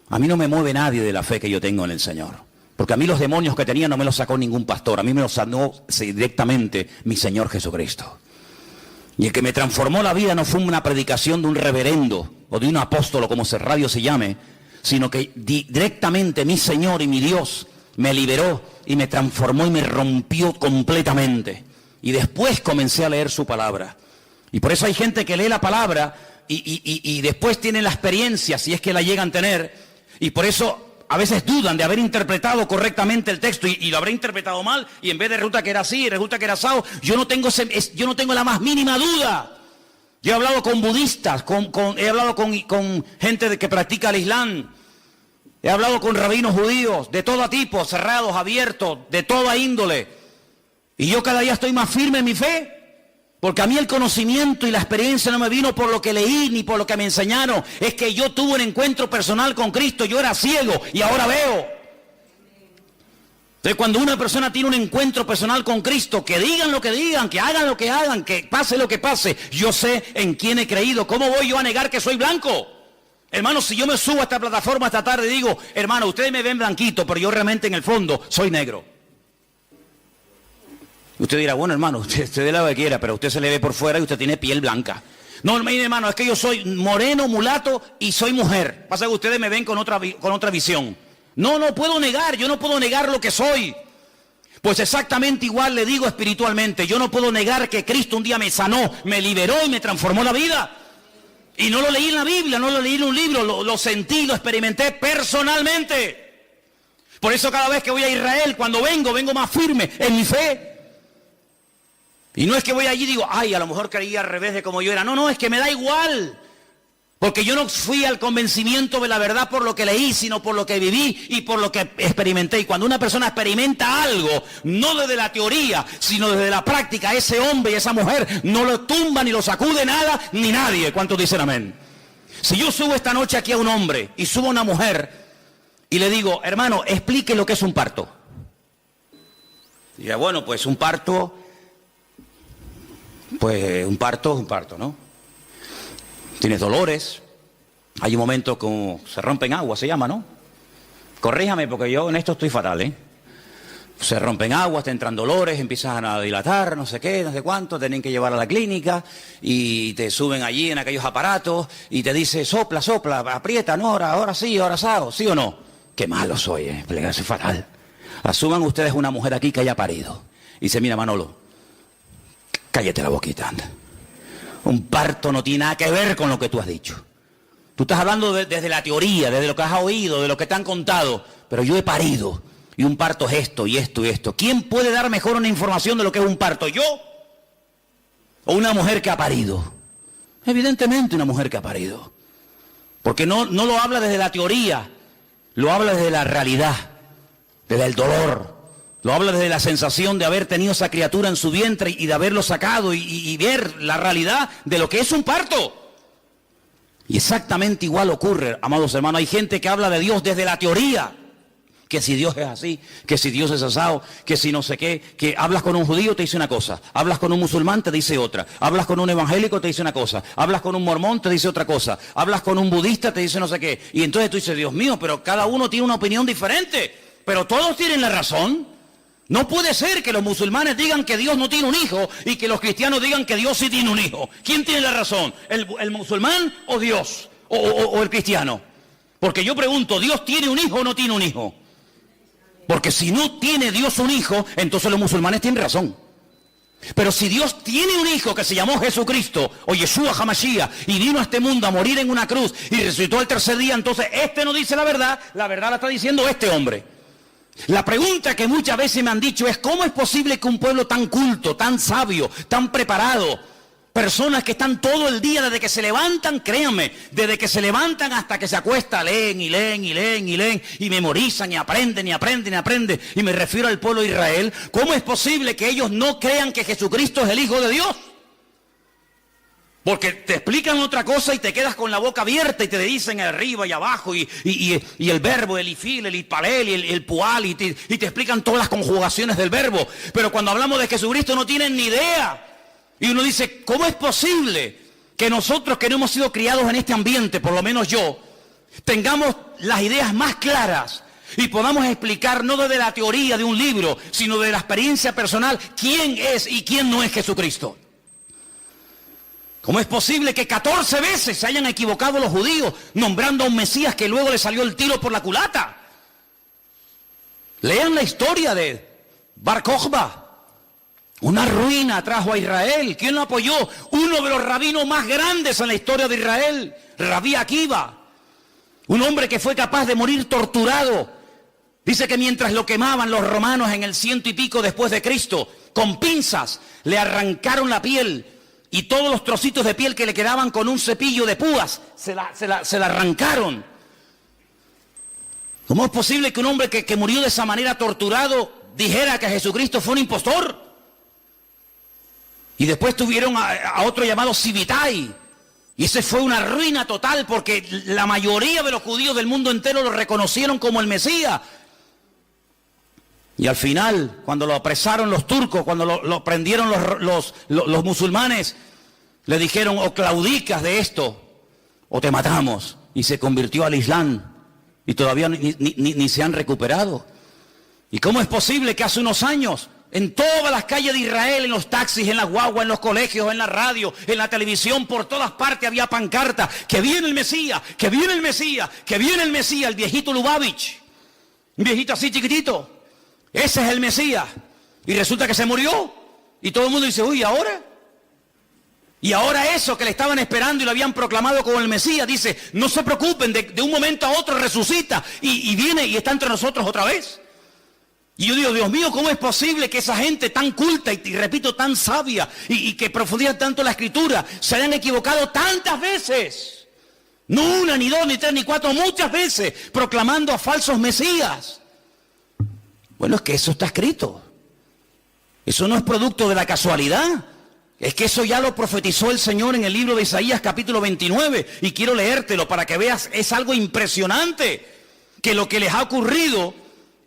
a mí no me mueve nadie de la fe que yo tengo en el Señor. Porque a mí los demonios que tenía no me los sacó ningún pastor, a mí me los sanó directamente mi Señor Jesucristo. Y el que me transformó la vida no fue una predicación de un reverendo o de un apóstol o como radio se llame, sino que directamente mi Señor y mi Dios me liberó y me transformó y me rompió completamente. Y después comencé a leer su palabra. Y por eso hay gente que lee la palabra y después tienen la experiencia, si es que la llegan a tener, y por eso a veces dudan de haber interpretado correctamente el texto y lo habré interpretado mal, y en vez de resulta que era así, resulta que era asado. Yo no tengo la más mínima duda. Yo he hablado con budistas, he hablado con gente que practica el Islam, he hablado con rabinos judíos, de todo tipo, cerrados, abiertos, de toda índole. Y yo cada día estoy más firme en mi fe, porque a mí el conocimiento y la experiencia no me vino por lo que leí ni por lo que me enseñaron. Es que yo tuve un encuentro personal con Cristo, yo era ciego y ahora veo. Entonces cuando una persona tiene un encuentro personal con Cristo, que digan lo que digan, que hagan lo que hagan, que pase lo que pase, yo sé en quién he creído. ¿Cómo voy yo a negar que soy blanco? Hermano, si yo me subo a esta plataforma esta tarde y digo, hermano, ustedes me ven blanquito, pero yo realmente en el fondo soy negro. Usted dirá, bueno, hermano, usted de lo que quiera, pero usted se le ve por fuera y usted tiene piel blanca. No, mire, hermano, es que yo soy moreno, mulato y soy mujer. Pasa que ustedes me ven con otra visión. No puedo negar, yo no puedo negar lo que soy. Pues exactamente igual le digo espiritualmente, yo no puedo negar que Cristo un día me sanó, me liberó y me transformó la vida. Y no lo leí en la Biblia, no lo leí en un libro, lo sentí, lo experimenté personalmente. Por eso cada vez que voy a Israel, cuando vengo más firme en mi fe. Y no es que voy allí y digo, ay, a lo mejor creía al revés de como yo era. No, es que me da igual. Porque yo no fui al convencimiento de la verdad por lo que leí, sino por lo que viví y por lo que experimenté. Y cuando una persona experimenta algo, no desde la teoría, sino desde la práctica, ese hombre y esa mujer no lo tumba ni lo sacude nada ni nadie. ¿Cuántos dicen amén? Si yo subo esta noche aquí a un hombre y subo a una mujer y le digo, hermano, explique lo que es un parto. Y diga, bueno, pues un parto, ¿no? Tienes dolores, hay un momento como se rompen aguas, se llama, ¿no? Corríjame porque yo en esto estoy fatal, ¿eh? Se rompen aguas, te entran dolores, empiezan a dilatar, no sé qué, no sé cuánto, tienen que llevar a la clínica y te suben allí en aquellos aparatos y te dice, sopla, aprieta, no, ahora sí, ahora sago, ¿sí o no? Qué malo soy, soy fatal. Asuman ustedes una mujer aquí que haya parido y dice, mira Manolo, cállate la boquita, anda. Un parto no tiene nada que ver con lo que tú has dicho. Tú estás hablando desde la teoría, desde lo que has oído, de lo que te han contado. Pero yo he parido. Y un parto es esto y esto y esto. ¿Quién puede dar mejor una información de lo que es un parto? ¿Yo? ¿O una mujer que ha parido? Evidentemente una mujer que ha parido. Porque no lo habla desde la teoría. Lo habla desde la realidad. Desde el dolor. Lo habla desde la sensación de haber tenido esa criatura en su vientre y de haberlo sacado y ver la realidad de lo que es un parto. Y exactamente igual ocurre, amados hermanos. Hay gente que habla de Dios desde la teoría. Que si Dios es así, que si Dios es asado, que si no sé qué. Que hablas con un judío, te dice una cosa. Hablas con un musulmán, te dice otra. Hablas con un evangélico, te dice una cosa. Hablas con un mormón, te dice otra cosa. Hablas con un budista, te dice no sé qué. Y entonces tú dices, Dios mío, pero cada uno tiene una opinión diferente. Pero todos tienen la razón. No puede ser que los musulmanes digan que Dios no tiene un hijo y que los cristianos digan que Dios sí tiene un hijo. ¿Quién tiene la razón? ¿El musulmán o Dios? ¿O el cristiano? Porque yo pregunto, ¿Dios tiene un hijo o no tiene un hijo? Porque si no tiene Dios un hijo, entonces los musulmanes tienen razón. Pero si Dios tiene un hijo que se llamó Jesucristo o Yeshua HaMashiach y vino a este mundo a morir en una cruz y resucitó al tercer día, entonces este no dice la verdad la está diciendo este hombre. La pregunta que muchas veces me han dicho es ¿cómo es posible que un pueblo tan culto, tan sabio, tan preparado, personas que están todo el día desde que se levantan, créanme, desde que se levantan hasta que se acuestan, leen y memorizan y aprenden, y me refiero al pueblo de Israel, ¿cómo es posible que ellos no crean que Jesucristo es el Hijo de Dios? Porque te explican otra cosa y te quedas con la boca abierta y te dicen arriba y abajo y el verbo, el ifil, el itpalel, el pual y te explican todas las conjugaciones del verbo. Pero cuando hablamos de Jesucristo no tienen ni idea. Y uno dice, ¿cómo es posible que nosotros que no hemos sido criados en este ambiente, por lo menos yo, tengamos las ideas más claras y podamos explicar no desde la teoría de un libro, sino de la experiencia personal, quién es y quién no es Jesucristo? ¿Cómo es posible que 14 veces se hayan equivocado los judíos nombrando a un Mesías que luego le salió el tiro por la culata? Lean la historia de Bar Kokhba. Una ruina trajo a Israel. ¿Quién lo apoyó? Uno de los rabinos más grandes en la historia de Israel, Rabí Akiva. Un hombre que fue capaz de morir torturado. Dice que mientras lo quemaban los romanos en el 100 y pico después de Cristo, con pinzas le arrancaron la piel. Y todos los trocitos de piel que le quedaban con un cepillo de púas, se la arrancaron. ¿Cómo es posible que un hombre que murió de esa manera torturado dijera que Jesucristo fue un impostor? Y después tuvieron a otro llamado Sibitai. Y ese fue una ruina total porque la mayoría de los judíos del mundo entero lo reconocieron como el Mesías. Y al final, cuando lo apresaron los turcos, cuando lo prendieron los musulmanes, le dijeron, o claudicas de esto, o te matamos. Y se convirtió al Islam. Y todavía ni se han recuperado. ¿Y cómo es posible que hace unos años, en todas las calles de Israel, en los taxis, en las guaguas, en los colegios, en la radio, en la televisión, por todas partes había pancartas, que viene el Mesías, que viene el Mesías, que viene el Mesías, el viejito Lubavitch, un viejito así chiquitito? Ese es el Mesías. Y resulta que se murió. Y todo el mundo dice, uy, ¿ahora? Y ahora eso que le estaban esperando y lo habían proclamado como el Mesías, dice, no se preocupen, de un momento a otro resucita y viene y está entre nosotros otra vez. Y yo digo, Dios mío, ¿cómo es posible que esa gente tan culta y repito, tan sabia y que profundiza tanto la Escritura, se hayan equivocado tantas veces? No una, ni dos, ni tres, ni cuatro, muchas veces, proclamando a falsos Mesías. Bueno, es que eso está escrito. Eso no es producto de la casualidad. Es que eso ya lo profetizó el Señor en el libro de Isaías capítulo 29. Y quiero leértelo para que veas, es algo impresionante. Que lo que les ha ocurrido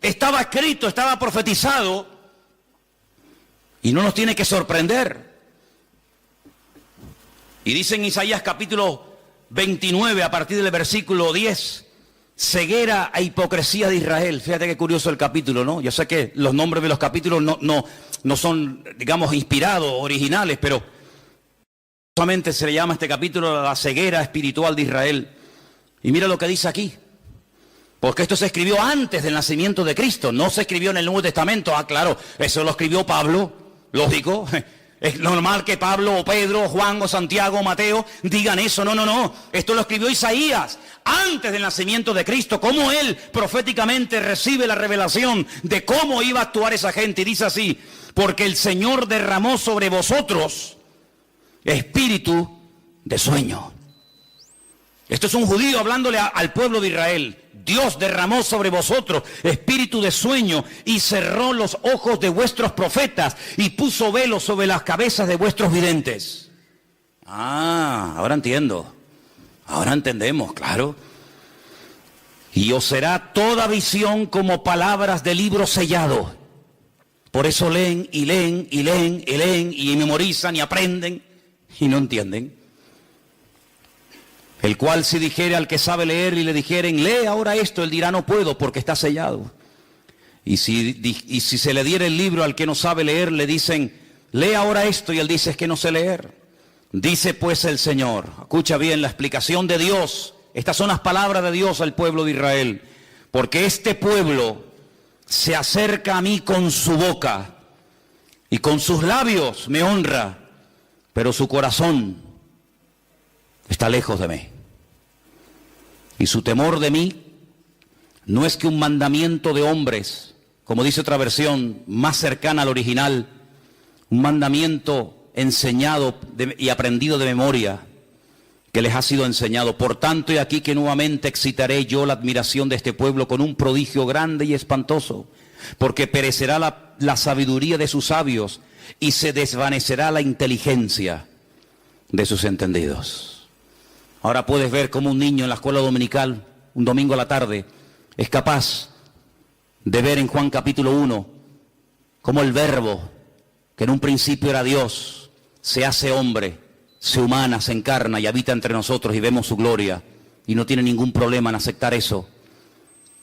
estaba escrito, estaba profetizado. Y no nos tiene que sorprender. Y dice en Isaías capítulo 29, a partir del versículo 10... ceguera e hipocresía de Israel. Fíjate qué curioso el capítulo, ¿no? Yo sé que los nombres de los capítulos no son, digamos, inspirados, originales, pero solamente se le llama a este capítulo la ceguera espiritual de Israel. Y mira lo que dice aquí. Porque esto se escribió antes del nacimiento de Cristo, no se escribió en el Nuevo Testamento. Ah, claro, eso lo escribió Pablo, lógico. Es normal que Pablo o Pedro o Juan o Santiago o Mateo digan eso. No. Esto lo escribió Isaías antes del nacimiento de Cristo. Cómo él proféticamente recibe la revelación de cómo iba a actuar esa gente. Y dice así, porque el Señor derramó sobre vosotros espíritu de sueño. Esto es un judío hablándole al pueblo de Israel. Dios derramó sobre vosotros espíritu de sueño y cerró los ojos de vuestros profetas y puso velo sobre las cabezas de vuestros videntes. Ah, ahora entiendo. Ahora entendemos, claro. Y os será toda visión como palabras de libro sellado. Por eso leen y leen y leen y leen y memorizan y aprenden y no entienden. El cual si dijere al que sabe leer y le dijeren, lee ahora esto, él dirá, no puedo porque está sellado. Y si se le diera el libro al que no sabe leer, le dicen, lee ahora esto, y él dice, es que no sé leer. Dice pues el Señor, escucha bien la explicación de Dios, estas son las palabras de Dios al pueblo de Israel, porque este pueblo se acerca a mí con su boca y con sus labios me honra, pero su corazón está lejos de mí. Y su temor de mí no es que un mandamiento de hombres, como dice otra versión más cercana al original, un mandamiento enseñado y aprendido de memoria, que les ha sido enseñado. Por tanto, he aquí que nuevamente excitaré yo la admiración de este pueblo con un prodigio grande y espantoso, porque perecerá la sabiduría de sus sabios y se desvanecerá la inteligencia. de sus entendidos. Ahora puedes ver cómo un niño en la escuela dominical, un domingo a la tarde, es capaz de ver en Juan capítulo 1 cómo el Verbo, que en un principio era Dios, se hace hombre, se humana, se encarna y habita entre nosotros y vemos su gloria y no tiene ningún problema en aceptar eso.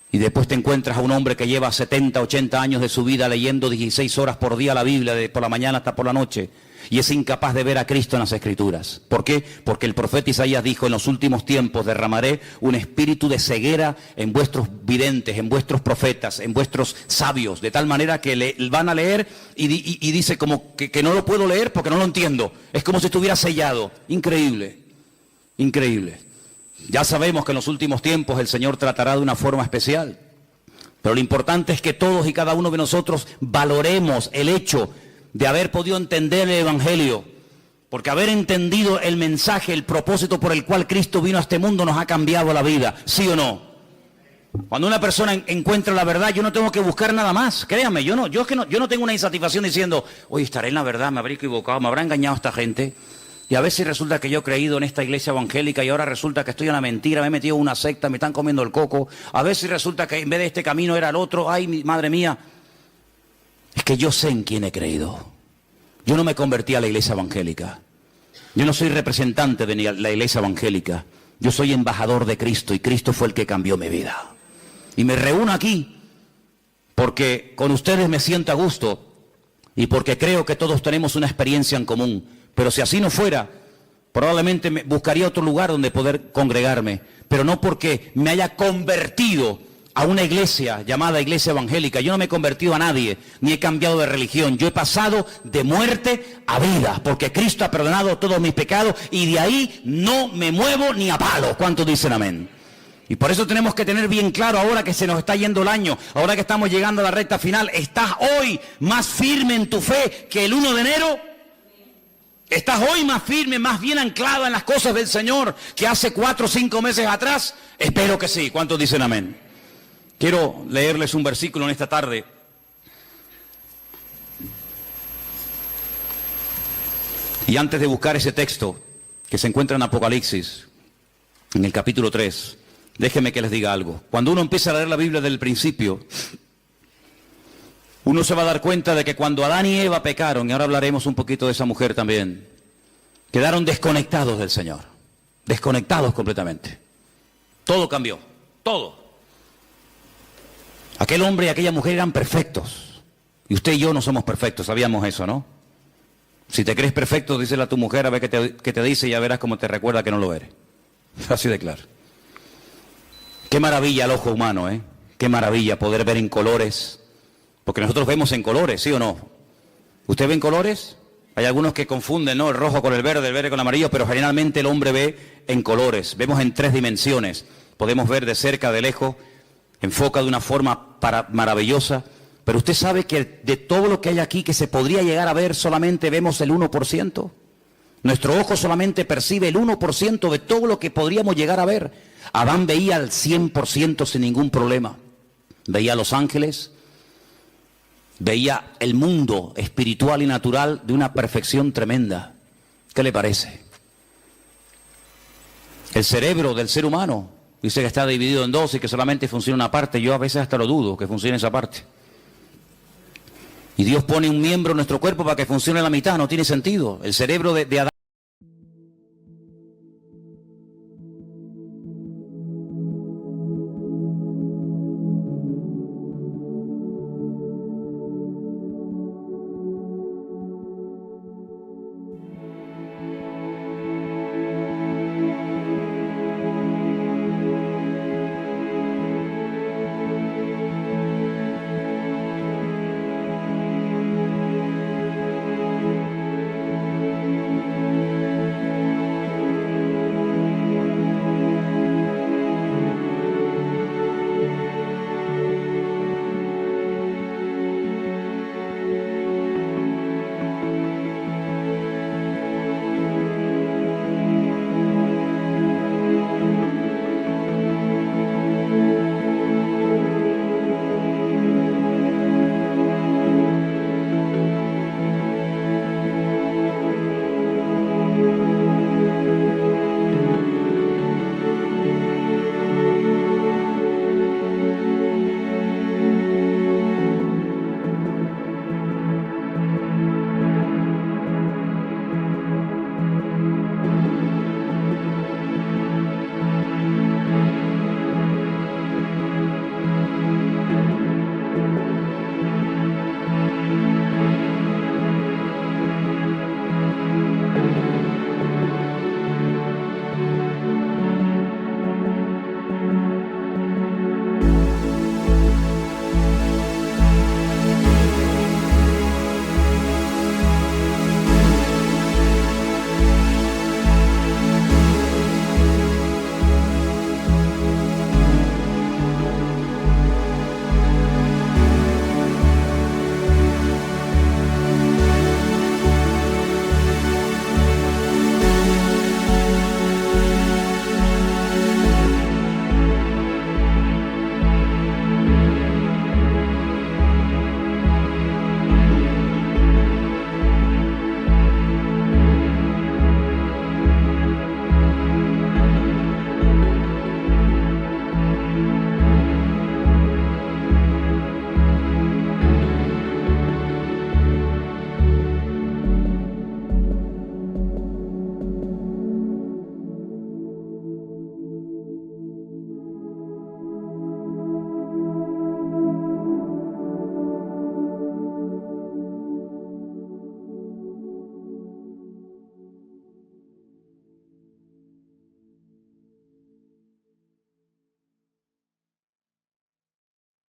Y después te encuentras a un hombre que lleva 70, 80 años de su vida leyendo 16 horas por día la Biblia, de por la mañana hasta por la noche, y es incapaz de ver a Cristo en las Escrituras. ¿Por qué? Porque el profeta Isaías dijo: en los últimos tiempos derramaré un espíritu de ceguera en vuestros videntes, en vuestros profetas, en vuestros sabios, de tal manera que van a leer y dice como que no lo puedo leer porque no lo entiendo. Es como si estuviera sellado. Increíble, increíble. Ya sabemos que en los últimos tiempos el Señor tratará de una forma especial, pero lo importante es que todos y cada uno de nosotros valoremos el hecho de haber podido entender el Evangelio, porque haber entendido el mensaje, el propósito por el cual Cristo vino a este mundo nos ha cambiado la vida, ¿sí o no? Cuando una persona encuentra la verdad, yo no tengo que buscar nada más, créanme, yo no tengo una insatisfacción diciendo: oye, estaré en la verdad, me habré equivocado, me habrá engañado esta gente. Y a veces resulta que yo he creído en esta iglesia evangélica y ahora resulta que estoy en la mentira, me he metido en una secta, me están comiendo el coco. A veces resulta que en vez de este camino era el otro. Ay, madre mía. Es que yo sé en quién he creído. Yo no me convertí a la iglesia evangélica. Yo no soy representante de la iglesia evangélica. Yo soy embajador de Cristo y Cristo fue el que cambió mi vida. Y me reúno aquí porque con ustedes me siento a gusto y porque creo que todos tenemos una experiencia en común. Pero si así no fuera, probablemente buscaría otro lugar donde poder congregarme. Pero no porque me haya convertido a una iglesia llamada iglesia evangélica. Yo no me he convertido a nadie, ni he cambiado de religión. Yo he pasado de muerte a vida, porque Cristo ha perdonado todos mis pecados y de ahí no me muevo ni a palo. ¿Cuántos dicen amén? Y por eso tenemos que tener bien claro, ahora que se nos está yendo el año, ahora que estamos llegando a la recta final, ¿estás hoy más firme en tu fe que el 1 de enero? ¿Estás hoy más firme, más bien anclado en las cosas del Señor que hace 4 o 5 meses atrás? Espero que sí. ¿Cuántos dicen amén? Quiero leerles un versículo en esta tarde. Y antes de buscar ese texto que se encuentra en Apocalipsis, en el capítulo 3, déjenme que les diga algo. Cuando uno empieza a leer la Biblia desde el principio, uno se va a dar cuenta de que cuando Adán y Eva pecaron, y ahora hablaremos un poquito de esa mujer también, quedaron desconectados del Señor, desconectados completamente. Todo cambió, todo. Aquel hombre y aquella mujer eran perfectos, y usted y yo no somos perfectos, sabíamos eso, ¿no? Si te crees perfecto, díselo a tu mujer a ver qué te dice y ya verás cómo te recuerda que no lo eres. Así de claro. Qué maravilla el ojo humano, ¿eh? Qué maravilla poder ver en colores. Porque nosotros vemos en colores, ¿sí o no? ¿Usted ve en colores? Hay algunos que confunden, ¿no? El rojo con el verde con el amarillo, pero generalmente el hombre ve en colores. Vemos en 3 dimensiones. Podemos ver de cerca, de lejos, enfoca de una forma maravillosa. Pero usted sabe que de todo lo que hay aquí que se podría llegar a ver, solamente vemos el 1%. Nuestro ojo solamente percibe el 1% de todo lo que podríamos llegar a ver. Adán veía al 100% sin ningún problema. Veía a los ángeles. Veía el mundo espiritual y natural de una perfección tremenda. ¿Qué le parece? El cerebro del ser humano dice que está dividido en 2 y que solamente funciona una parte. Yo a veces hasta lo dudo que funcione esa parte. Y Dios pone un miembro en nuestro cuerpo para que funcione la mitad. No tiene sentido. El cerebro de Adán